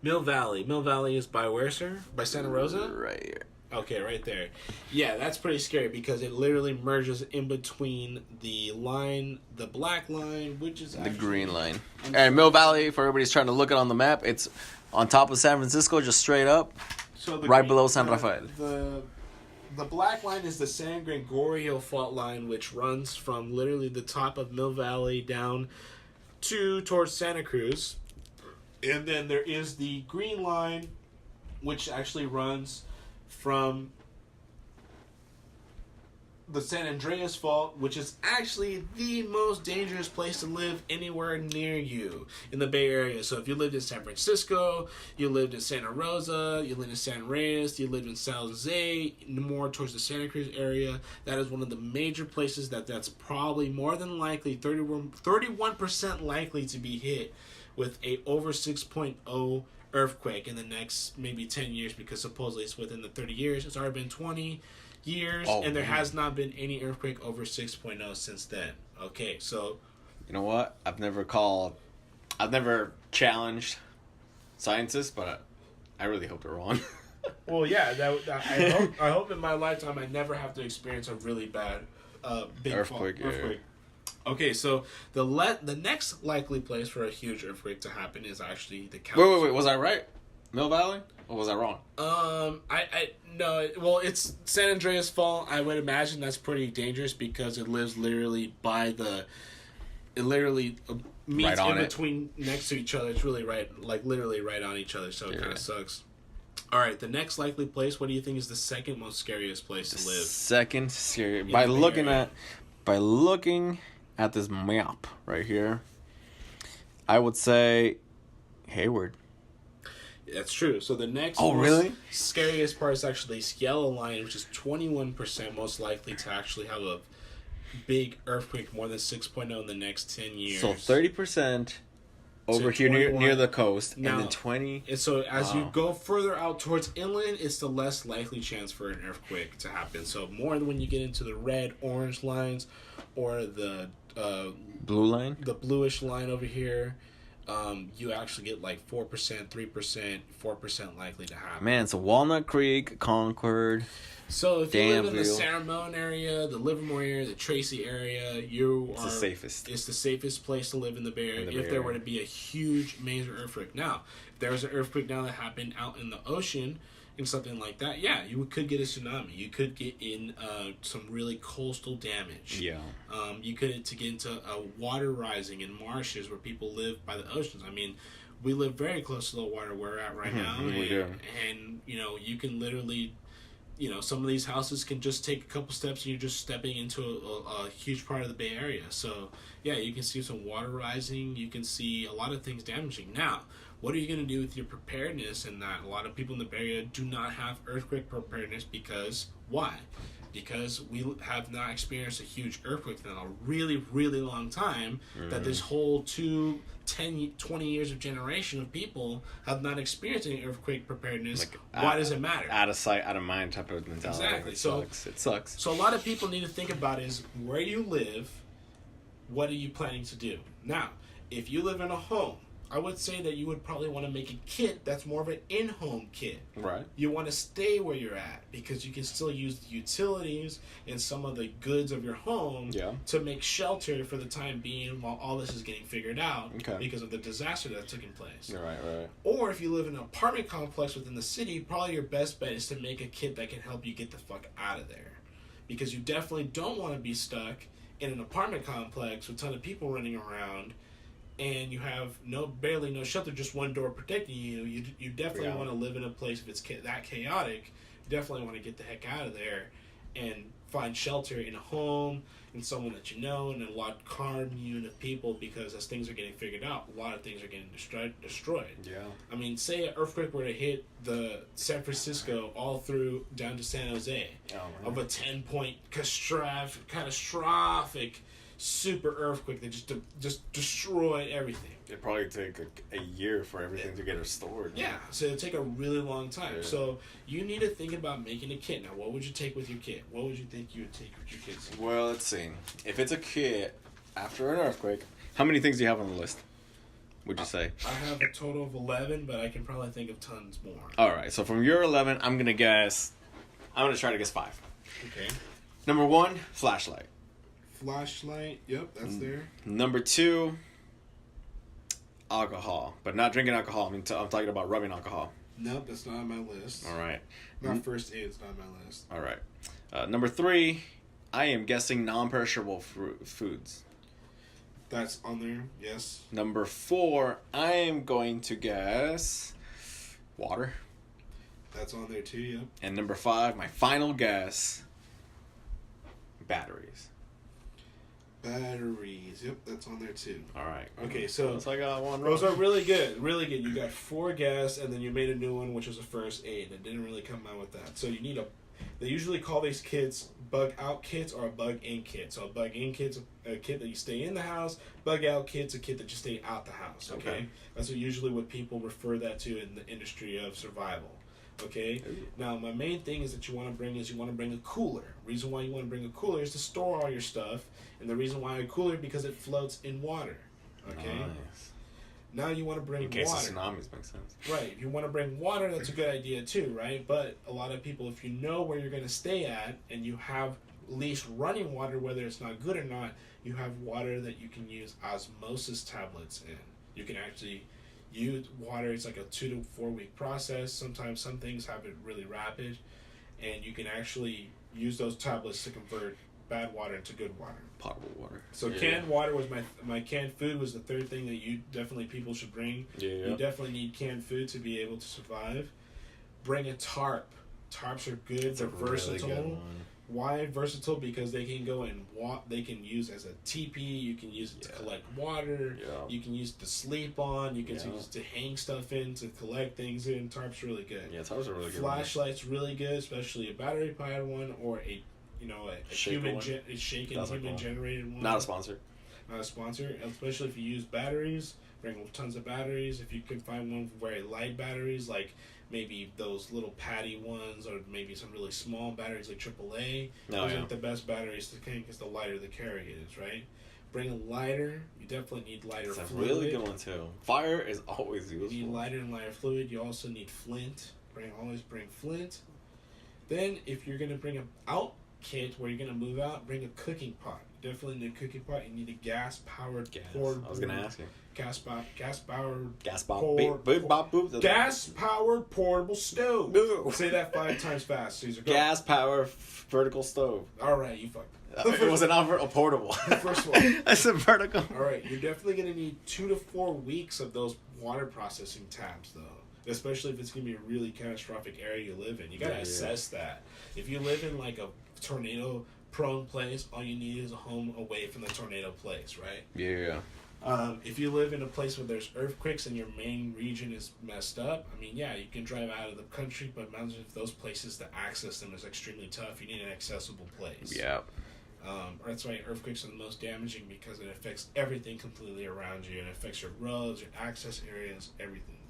Mill Valley. Mill Valley is by where, sir? By Santa Rosa? Right here. Okay, right there. Yeah, that's pretty scary because it literally merges in between the line, the black line, which is the green line. And Mill Valley, for everybody's trying to look it on the map, it's on top of San Francisco, just straight up, so right below San Rafael. The black line is the San Gregorio fault line, which runs from literally the top of Mill Valley down towards Santa Cruz. And then there is the green line, which actually runs from the San Andreas Fault, which is actually the most dangerous place to live anywhere near you in the Bay Area. So if you lived in San Francisco, you lived in Santa Rosa, you lived in San Reyes, you lived in San Jose, more towards the Santa Cruz area, that is one of the major places that's probably more than likely 31% likely to be hit with a over 6.0 earthquake in the next maybe 10 years, because supposedly it's within the 30 years. It's already been 20 years, and there has not been any earthquake over 6.0 since then. Okay, so you know what? I've never challenged scientists, but I really hope they're wrong. Well, yeah, I hope in my lifetime I never have to experience a really bad big earthquake. Okay, so the next likely place for a huge earthquake to happen is actually the California. Wait, was I right? Mill Valley? Or was I wrong? No, well, it's San Andreas Fault. I would imagine that's pretty dangerous because it lives literally meets right on in between next to each other. It's really literally right on each other, so it kind of sucks. All right, the next likely place, what do you think is the second most scariest place to live? Second scary. By looking at this map right here, I would say Hayward. That's true. So the next scariest part is actually yellow line, which is 21% most likely to actually have a big earthquake more than 6.0 in the next 10 years. So 30% over here near the coast, now, and then 20. And so as you go further out towards inland, it's the less likely chance for an earthquake to happen. So more than when you get into the red, orange lines, or the blue line, the bluish line over here. You actually get like 4%, 3%, 4% likely to happen. Man, so Walnut Creek, Concord. So if you live in the Sarah area, the Livermore area, the Tracy area, it's the safest. It's the safest place to live in the Bay Area if there were to be a huge major earthquake. Now, if there was an earthquake now that happened out in the ocean and something like that, yeah, you could get a tsunami. You could get in some really coastal damage. Yeah. You could get into water rising in marshes where people live by the oceans. I mean, we live very close to the water we're at right now. We do. And, you can literally... some of these houses can just take a couple steps and you're just stepping into a huge part of the Bay Area. So, yeah, you can see some water rising. You can see a lot of things damaging. Now, what are you going to do with your preparedness in that? A lot of people in the Bay Area do not have earthquake preparedness because, why? Because we have not experienced a huge earthquake in a really, really long time, that this whole 10, 20 years of generation of people have not experienced any earthquake preparedness. Why does it matter? Out of sight, out of mind type of mentality. Exactly. It sucks. So a lot of people need to think about is where you live, what are you planning to do? Now, if you live in a home, I would say that you would probably want to make a kit that's more of an in-home kit. Right. You want to stay where you're at because you can still use the utilities and some of the goods of your home to make shelter for the time being while all this is getting figured out because of the disaster that's taking place. Right. Or if you live in an apartment complex within the city, probably your best bet is to make a kit that can help you get the fuck out of there. Because you definitely don't want to be stuck in an apartment complex with a ton of people running around and you have barely no shelter, just one door protecting you. You definitely want to live in a place if it's that chaotic. You definitely want to get the heck out of there and find shelter in a home and someone that you know and a lot calm unit of people, because as things are getting figured out, a lot of things are getting destroyed. Yeah. I mean, say an earthquake were to hit the San Francisco all through down to San Jose of a 10-point catastrophic super earthquake that just destroyed everything. It'd probably take a year for everything to get restored. Yeah, so it'd take a really long time. Yeah. So you need to think about making a kit. Now, what would you take with your kit? What would you think you would take with your kit? Well, let's see. If it's a kit after an earthquake, how many things do you have on the list, would you say? I have a total of 11, but I can probably think of tons more. All right, so from your 11, I'm going to try to guess 5. Okay. Number 1, flashlight. Flashlight, yep, that's there. Number 2, alcohol, but not drinking alcohol. I'm talking about rubbing alcohol. Nope, that's not on my list. All right. Not first aid, it's not on my list. All right. Number 3, I am guessing non-perishable foods. That's on there, yes. Number 4, I am going to guess water. That's on there too, yep. And number 5, my final guess, batteries. Batteries. Yep, that's on there too. All right. Okay, so I got one. Those are really good. Really good. You got 4 guess, and then you made a new one, which was a first aid. It didn't really come out with that. So you need they usually call these kits bug out kits or a bug in kit. So a bug in kit's a kit that you stay in the house. Bug out kit's a kit that you stay out the house. Okay. That's usually what people refer that to in the industry of survival. Okay. Now, my main thing is that you want to bring a cooler. Reason why you want to bring a cooler is to store all your stuff, and the reason why a cooler because it floats in water. Okay. Nice. Now you want to bring water. In case of tsunamis, makes sense. Right. If you want to bring water, that's a good idea too, right? But a lot of people, if you know where you're going to stay at, and you have at least running water, whether it's not good or not, you have water that you can use osmosis tablets in. You can actually use water. It's like a 2 to 4 week process. Sometimes some things have it really rapid, and you can actually use those tablets to convert bad water into good water. Potable water. So canned water was my canned food was the third thing that people should bring. Yeah. You definitely need canned food to be able to survive. Bring a tarp. Tarps are good. They're versatile. Really good one. Why versatile? Because they can go and they can use as a teepee. You can use it to collect water. Yeah. You can use it to sleep on. You can use it to hang stuff in, to collect things in. Tarp's really good. Yeah, tarps are really good. Flashlight's really good, especially a battery powered one or a shaken human generated one. Not a sponsor. Not a sponsor, especially if you use batteries. Bring tons of batteries. If you can find one with very light batteries, like maybe those little patty ones, or maybe some really small batteries like AAA. Those are the best batteries to carry because the lighter the carry is, right? Bring a lighter. You definitely need lighter fluid. That's a really good one too. Fire is always useful. You need lighter and lighter fluid. You also need flint. Always bring flint. Then, if you're gonna bring an out kit where you're gonna move out, bring a cooking pot. You definitely need a cooking pot. You need a gas-powered portable. I was gonna ask you. Gas-powered portable stove. No. Say that 5 times fast, Caesar. Gas-powered vertical stove. All right, you fucked. It was a portable. The first one. I said vertical. All right, you're definitely gonna need 2 to 4 weeks of those water processing tabs, though. Especially if it's gonna be a really catastrophic area you live in. You gotta assess that. If you live in like a tornado-prone place, all you need is a home away from the tornado place, right? Yeah. If you live in a place where there's earthquakes and your main region is messed up, I mean, yeah, you can drive out of the country, but imagine if those places to access them is extremely tough. You need an accessible place. Yeah. That's why earthquakes are the most damaging, because it affects everything completely around you. It affects your roads, your access areas, everything.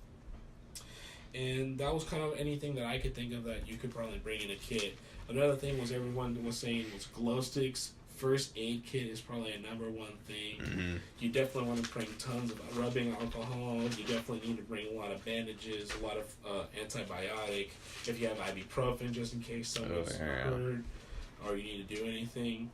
And that was kind of anything that I could think of that you could probably bring in a kit. Another thing was everyone was saying was glow sticks. First aid kit is probably a number one thing. Mm-hmm. You definitely want to bring tons of rubbing alcohol. You definitely need to bring a lot of bandages, a lot of antibiotic. If you have ibuprofen, just in case someone's hurt or you need to do anything.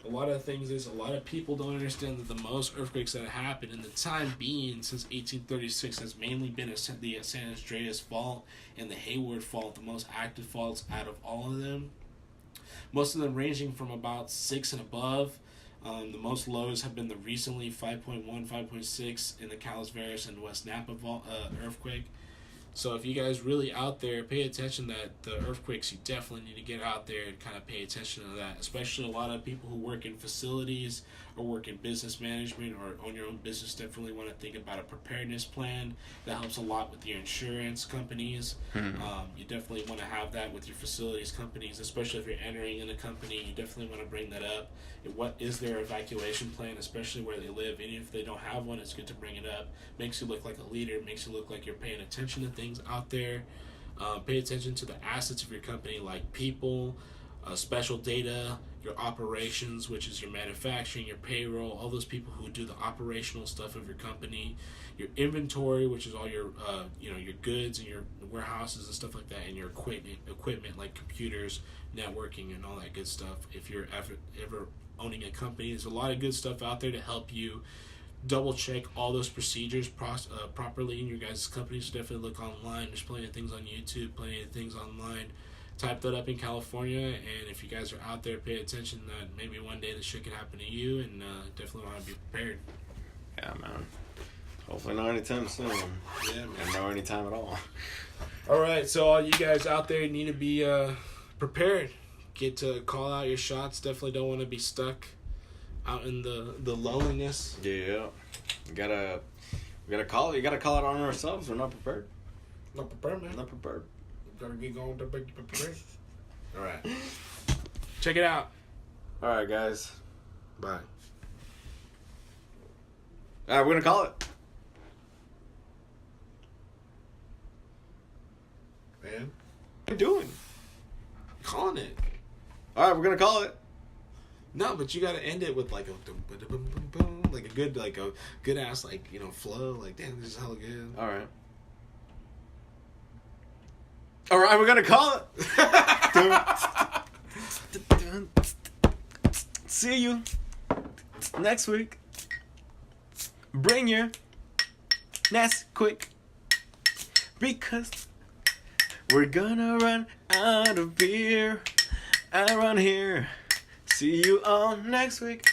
A lot of things is, a lot of people don't understand that the most earthquakes that happen in the time being since 1836 has mainly been the San Andreas Fault and the Hayward Fault, the most active faults out of all of them. Most of them ranging from about 6 and above. The most lows have been the recently 5.1, 5.6 in the Calaveras and West Napa earthquake. So if you guys really out there, pay attention that the earthquakes, you definitely need to get out there and kind of pay attention to that. Especially a lot of people who work in facilities or work in business management or own your own business definitely want to think about a preparedness plan. That helps a lot with your insurance companies. Mm-hmm. You definitely want to have that with your facilities companies, especially if you're entering in a company. You definitely want to bring that up. What is their evacuation plan, especially where they live? Even if they don't have one, it's good to bring it up. Makes you look like a leader. Makes you look like you're paying attention to things out there. Pay attention to the assets of your company, like people, special data, your operations, which is your manufacturing, your payroll, all those people who do the operational stuff of your company, your inventory, which is all your your goods and your warehouses and stuff like that, and your equipment like computers, networking, and all that good stuff. If you're ever owning a company, there's a lot of good stuff out there to help you double check all those procedures properly in your guys' company. So definitely look online. There's plenty of things on YouTube, plenty of things online. Type that up in California, and if you guys are out there, pay attention that maybe one day this shit could happen to you, and definitely want to be prepared. Yeah, man. Hopefully not anytime soon. Yeah, man. And no anytime at all. All right, so all you guys out there need to be prepared. Get to call out your shots. Definitely don't want to be stuck out in the loneliness. Yeah, we gotta call it. You gotta call it on ourselves. We're not prepared. Not prepared, man. Not prepared. We gotta get going to be prepared. All right, check it out. All right, guys. Bye. All right, we're gonna call it. Man, what are you doing? Calling it. All right, we're gonna call it. No, but you gotta end it with like a good ass flow. Like, damn, this is hella good. All right. All right, we're gonna call it. See you next week. Bring your Nesquik, because we're gonna run out of beer around here. See you all next week.